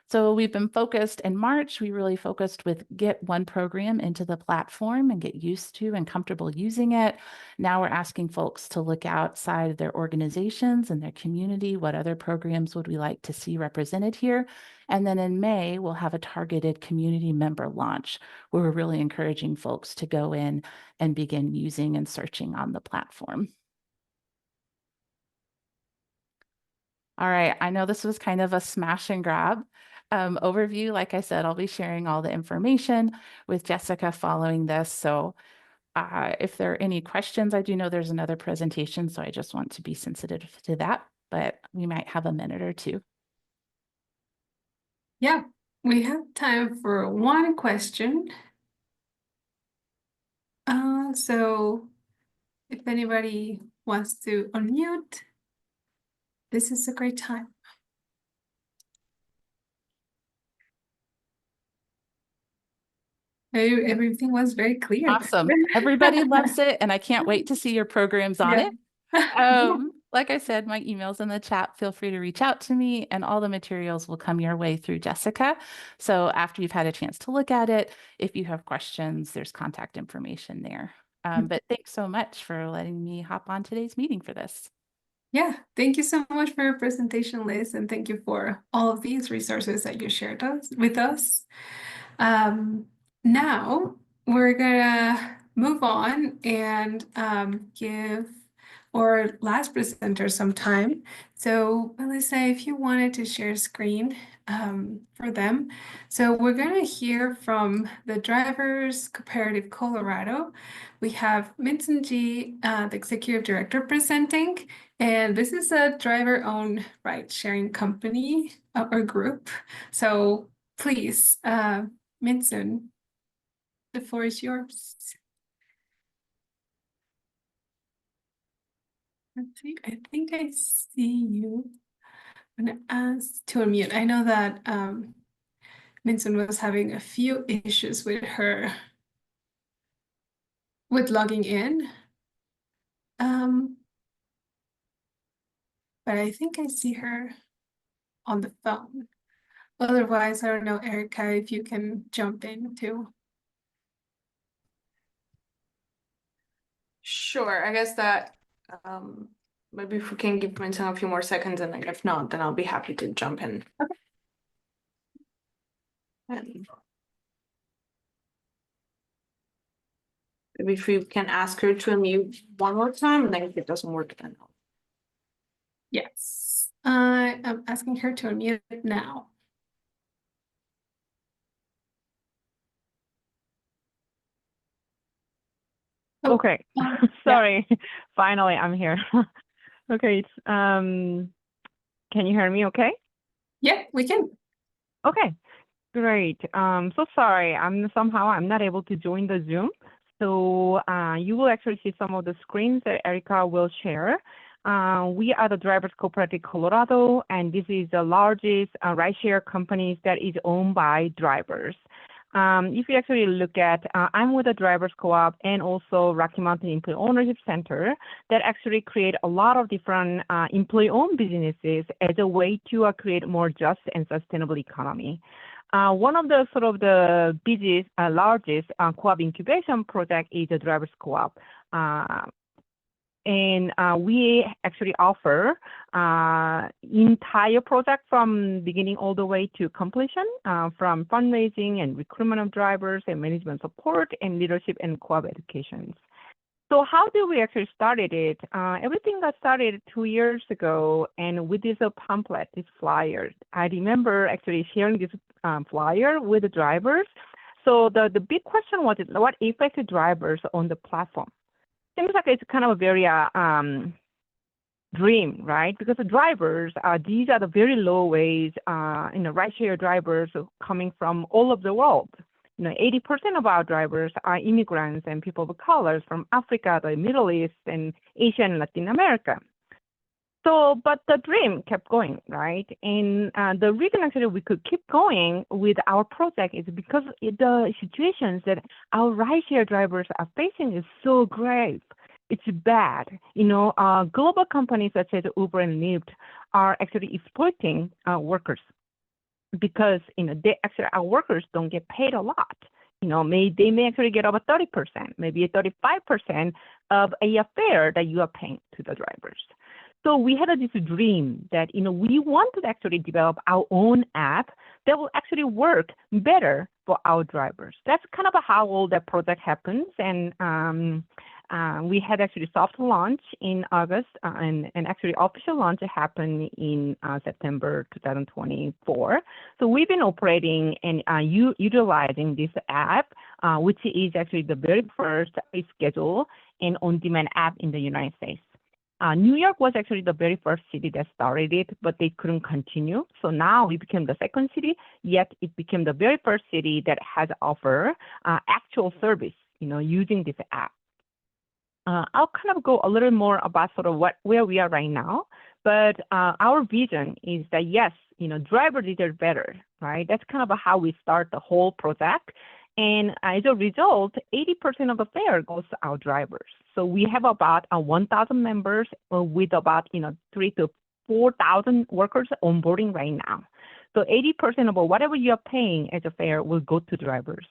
So we've been focused in March, we really focused with get one program into the platform and get used to and comfortable using it. Now we're asking folks to look outside of their organizations and their community. What other programs would we like to see represented here? And then in May, we'll have a targeted community member launch where we're really encouraging folks to go in and begin using and searching on the platform. All right, I know this was kind of a smash and grab overview. Like I said, I'll be sharing all the information with Jessica following this. So if there are any questions, I do know there's another presentation, so I just want to be sensitive to that, but we might have a minute or two. Yeah, we have time for one question. So if anybody wants to unmute, this is a great time. Everything was very clear. Awesome. Everybody loves it, and I can't wait to see your programs on Yeah. it. Like I said, my email's in the chat. Feel free to reach out to me, and all the materials will come your way through Jessica. So after you've had a chance to look at it, if you have questions, there's contact information there. But thanks so much for letting me hop on today's meeting for this. Yeah, thank you so much for your presentation, Liz, and thank you for all of these resources that you shared with us. Now we're gonna move on and give our last presenter some time. So Melissa, if you wanted to share screen for them. So we're gonna hear from the Drivers Cooperative Colorado. We have Minsun G, the Executive Director, presenting. And this is a driver-owned ride-sharing company or group. So please, Minsun, the floor is yours. Let's see, I think I see you. I'm gonna ask to unmute. I know that Minsun was having a few issues with logging in. But I think I see her on the phone. Otherwise, I don't know, Erika, if you can jump in too. Sure, I guess that maybe if we can give Minsun a few more seconds, and then if not, then I'll be happy to jump in. Okay. And maybe if we can ask her to unmute one more time, and then if it doesn't work, then no. Yes, I'm asking her to unmute now. Oh, Okay, yeah. sorry. Finally, I'm here. Okay, it's can you hear me okay? Yeah, we can. Okay, great. So sorry, I'm not able to join the Zoom. So you will actually see some of the screens that Erika will share. We are the Drivers Cooperative Colorado, and this is the largest rideshare company that is owned by drivers. If you actually look at, I'm with the Drivers Co-op and also Rocky Mountain Employee Ownership Center that actually create a lot of different employee-owned businesses as a way to create more just and sustainable economy. One of the sort of the biggest, largest co-op incubation project is the Drivers Co-op. And we actually offer entire project from beginning all the way to completion, from fundraising and recruitment of drivers and management support and leadership and co-op educations. So how did we actually started it? Everything got started 2 years ago, and with this pamphlet, this flyer. I remember actually sharing this flyer with the drivers. So the big question was, what affected drivers on the platform? Seems like it's kind of a very dream, right? Because the drivers, these are the very low wage, rideshare drivers coming from all over the world. 80% of our drivers are immigrants and people of color from Africa, the Middle East, and Asia and Latin America. So, but the dream kept going, right? And the reason actually we could keep going with our project is because the situations that our rideshare drivers are facing is so grave. It's bad. Global companies such as Uber and Lyft are actually exploiting workers because, our workers don't get paid a lot. They may actually get over 30%, maybe 35% of a fare that you are paying to the drivers. So we had this dream that, we want to actually develop our own app that will actually work better for our drivers. That's kind of how all that project happens. And we had actually soft launch in August, and actually official launch happened in September 2024. So we've been operating and utilizing this app, which is actually the very first schedule and on-demand app in the United States. New York was actually the very first city that started it, but they couldn't continue. So now we became the second city, yet it became the very first city that has offer actual service, using this app. I'll kind of go a little more about sort of where we are right now, but our vision is that yes, drivers deserve better, right? That's kind of how we start the whole project. And as a result, 80% of the fare goes to our drivers. So we have about 1,000 members with about 3,000 to 4,000 workers onboarding right now. So 80% of whatever you are paying as a fare will go to drivers.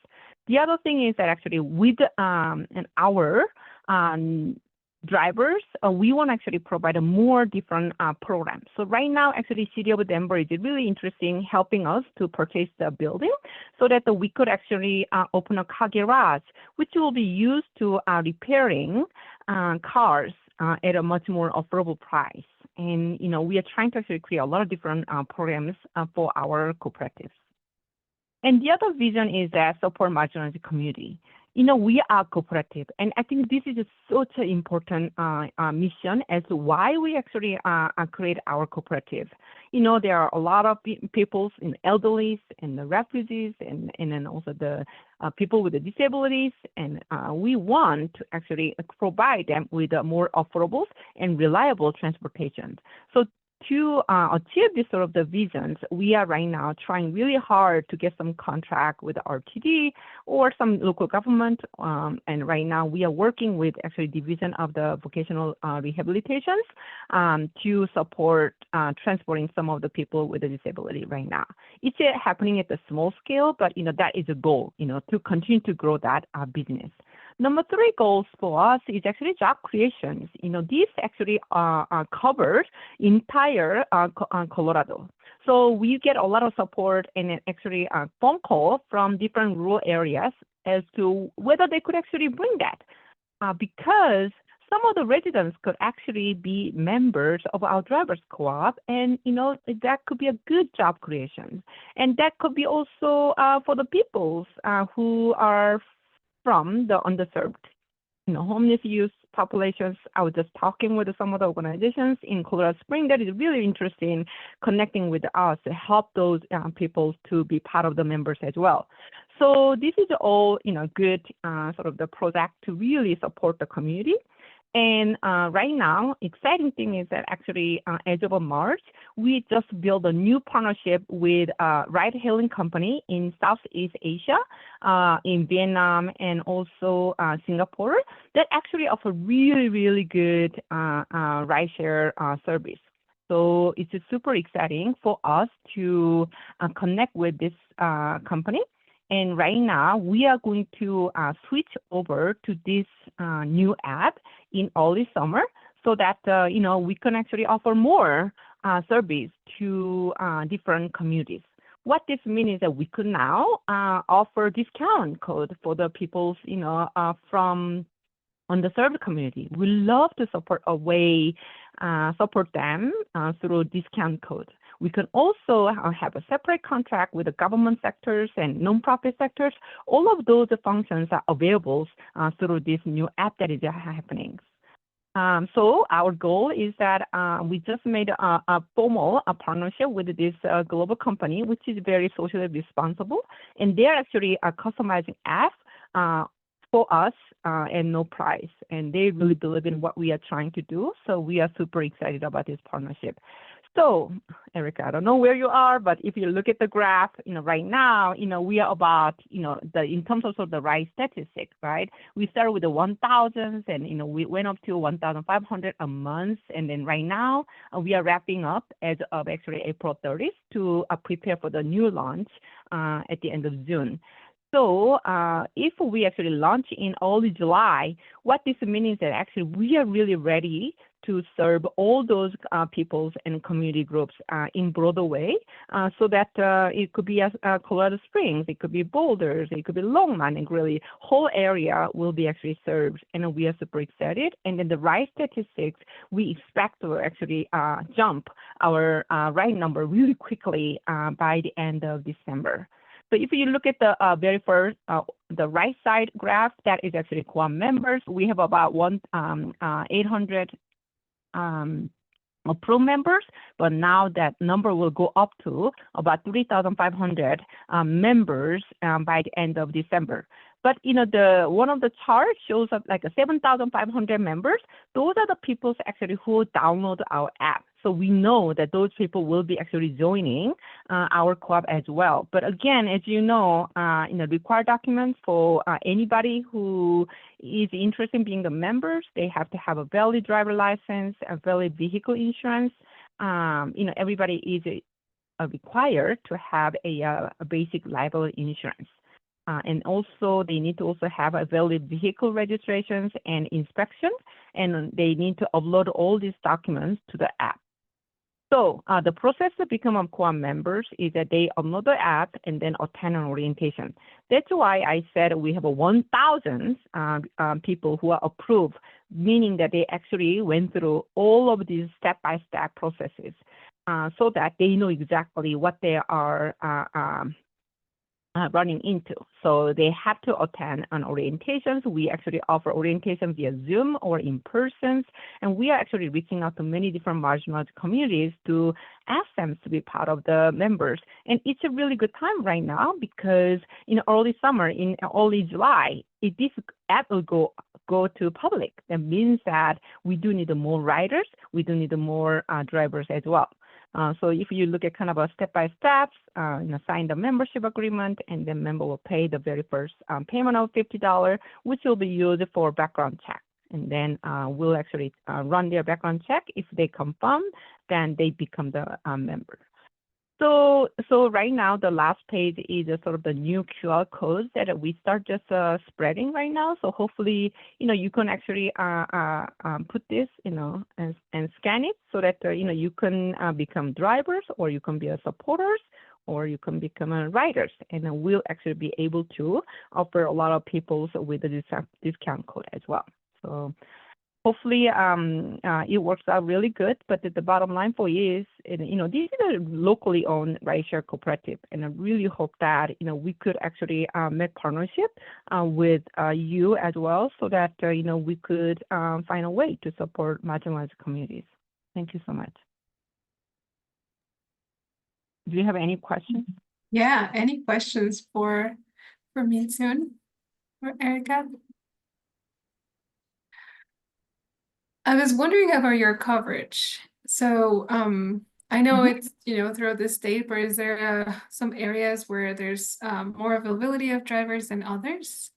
The other thing is that actually with our drivers, we want to actually provide a more different programs. So right now, actually, City of Denver is really interesting helping us to purchase the building so that we could actually open a car garage, which will be used to repairing cars at a much more affordable price. And, we are trying to actually create a lot of different programs for our cooperatives. And the other vision is that support marginalized community. We are cooperative, and I think this is such an important mission as to why we actually create our cooperative. There are a lot of people in elderlies and the refugees and then also the people with the disabilities, and we want to actually provide them with more affordable and reliable transportation. So to achieve this sort of the visions, we are right now trying really hard to get some contract with the RTD or some local government. And right now we are working with actually Division of the Vocational Rehabilitations to support transporting some of the people with a disability right now. It's happening at a small scale, but that is a goal, to continue to grow that business. Number 3 goals for us is actually job creations. This actually covers entire Colorado. So we get a lot of support and actually a phone call from different rural areas as to whether they could actually bring that. Because some of the residents could actually be members of our drivers co-op, and that could be a good job creation. And that could be also for the peoples who are from the underserved, homeless youth populations. I was just talking with some of the organizations in Colorado Springs that is really interested in connecting with us to help those people to be part of the members as well. So this is all, good sort of the project to really support the community. And right now, exciting thing is that actually as of March, we just built a new partnership with a ride-hailing company in Southeast Asia, in Vietnam, and also Singapore that actually offer really, really good rideshare service. So it's super exciting for us to connect with this company. And right now, we are going to switch over to this new app in early summer so that, we can actually offer more service to different communities. What this means is that we could now offer discount code for the people, from underserved community. We love to support them through discount code. We can also have a separate contract with the government sectors and nonprofit sectors. All of those functions are available through this new app that is happening. So our goal is that we just made a formal partnership with this global company, which is very socially responsible, and they're actually customizing app for us and no price. And they really believe in what we are trying to do. So we are super excited about this partnership. So, Erika, I don't know where you are, but if you look at the graph, right now, we are about, in terms of, sort of the ride statistics, right? We started with the 1,000s and, we went up to 1,500 a month. And then right now, we are wrapping up as of actually April 30th to prepare for the new launch at the end of June. So if we actually launch in early July, what this means is that actually we are really ready to serve all those peoples and community groups in broader way, so that it could be Colorado Springs, it could be Boulder, it could be Longmont, and really whole area will be actually served, and we are super excited. And then the ride statistics, we expect to actually jump our ride number really quickly by the end of December. So if you look at the very first, the right side graph, that is actually Coop members. We have about 800 approved members, but now that number will go up to about 3,500 members by the end of December. But one of the charts shows up like 7,500 members. Those are the people actually who download our app. So we know that those people will be actually joining our club as well. But again, as required documents for anybody who is interested in being the members, they have to have a valid driver license, a valid vehicle insurance. Everybody is required to have a basic liability insurance. And also, they need to also have a valid vehicle registrations and inspection, and they need to upload all these documents to the app. So the process to become a Coop members is that they upload the app and then attend an orientation. That's why I said we have 1,000 people who are approved, meaning that they actually went through all of these step-by-step processes so that they know exactly what they are running into. So they have to attend an orientations. We actually offer orientation via Zoom or in person, and we are actually reaching out to many different marginalized communities to ask them to be part of the members. And it's a really good time right now because in early summer, in early July, if this app will go to public, that means that we do need more riders, we do need more drivers as well. So if you look at kind of a step-by-steps, sign the membership agreement, and the member will pay the very first payment of $50, which will be used for background check. And then we'll actually run their background check. If they confirm, then they become the member. So right now, the last page is sort of the new QR codes that we start just spreading right now. So hopefully, you can actually put this, and scan it so that, you can become drivers, or you can be a supporters, or you can become a riders. And then we'll actually be able to offer a lot of people with a discount code as well. So hopefully it works out really good, but the bottom line for you is, this is a locally owned rideshare cooperative, and I really hope that, we could actually make partnership with you as well, so that, we could find a way to support marginalized communities. Thank you so much. Do you have any questions? Yeah, any questions for Minsun or Erika? I was wondering about your coverage. So I know it's, throughout the state, but is there some areas where there's more availability of drivers than others?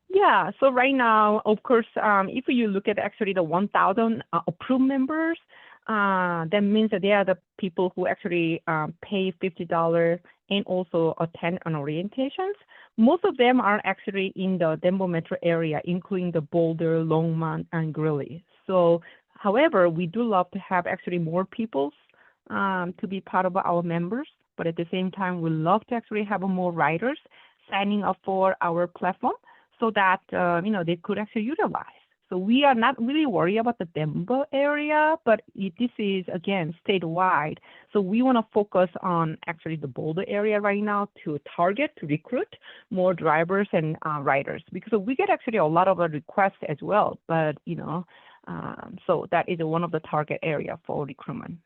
Yeah, so right now, of course, if you look at actually the 1,000 approved members, that means that they are the people who actually pay $50 and also attend an orientations. Most of them are actually in the Denver metro area, including the Boulder, Longmont, and Greeley. So, however, we do love to have actually more people to be part of our members, but at the same time, we love to actually have more riders signing up for our platform, so that they could actually utilize. So we are not really worried about the Denver area, but this is, again, statewide. So we want to focus on actually the Boulder area right now to recruit more drivers and riders, because we get actually a lot of requests as well. But, so that is one of the target area for recruitment.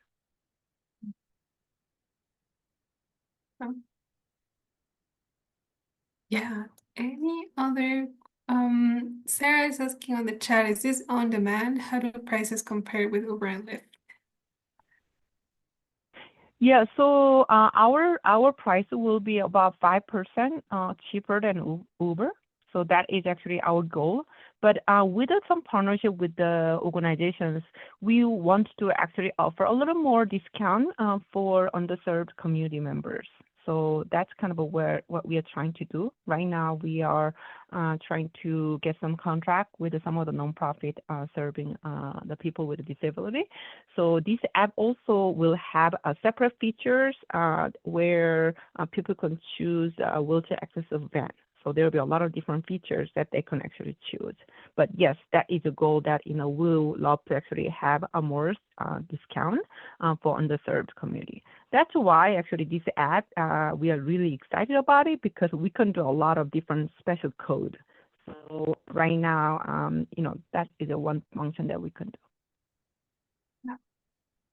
Yeah. Any other? Sarah is asking on the chat, is this on demand? How do prices compare with Uber and Lyft? Yeah, so our price will be about 5% cheaper than Uber. So that is actually our goal. But with some partnership with the organizations, we want to actually offer a little more discount for underserved community members. So that's kind of what we are trying to do. Right now, we are trying to get some contract with some of the nonprofit serving the people with disability. So this app also will have separate features where people can choose wheelchair access van. So there will be a lot of different features that they can actually choose. But yes, that is a goal that we'll love to actually have a more discount for underserved community. That's why actually this app, we are really excited about it, because we can do a lot of different special code. So right now, that is a one function that we can do.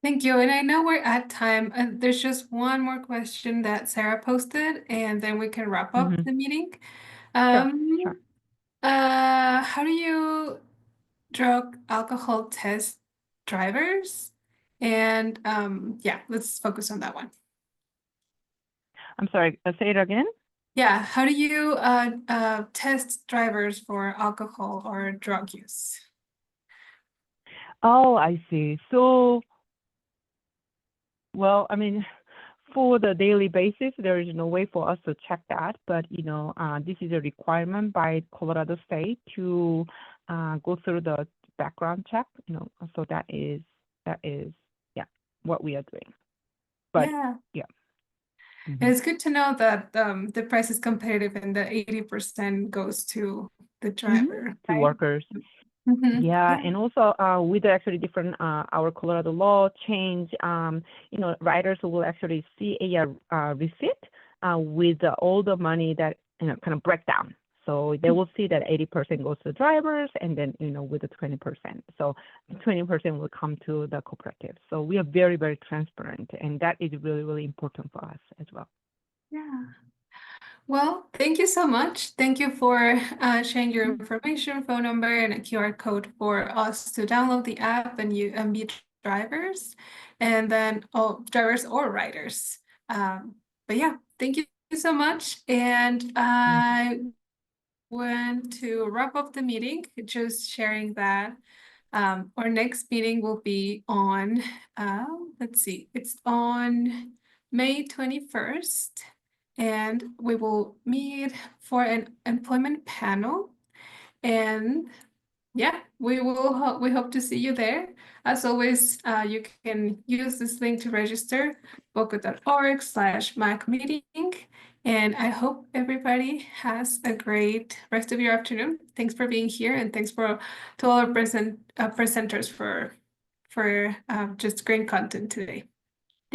Thank you. And I know we're at time. There's just one more question that Sarah posted, and then we can wrap up the meeting. Sure. How do you drug alcohol test drivers? And yeah, let's focus on that one. I'm sorry, say it again. Yeah, how do you test drivers for alcohol or drug use? Oh, I see. So, well, I mean, for the daily basis, there is no way for us to check that, but this is a requirement by Colorado State to go through the background check. So that is what we are doing. But yeah. And it's good to know that the price is competitive and the 80% goes to the driver, to right? workers. Yeah, and also with actually different our Colorado law change, riders will actually see a receipt with all the money that kind of breakdown. So they will see that 80% goes to drivers, and then with the 20%. So 20% will come to the cooperative. So we are very, very transparent, and that is really, really important for us as well. Yeah. Well, thank you so much. Thank you for sharing your information, phone number, and a QR code for us to download the app and be drivers, and then drivers or riders. But yeah, thank you so much. And I want to wrap up the meeting, just sharing that Our next meeting will be on, let's see, it's on May 21st. And we will meet for an employment panel. And yeah, we hope to see you there. As always, you can use this link to register, boco.org/Mac meeting. And I hope everybody has a great rest of your afternoon. Thanks for being here, and thanks to all our presenters for just great content today.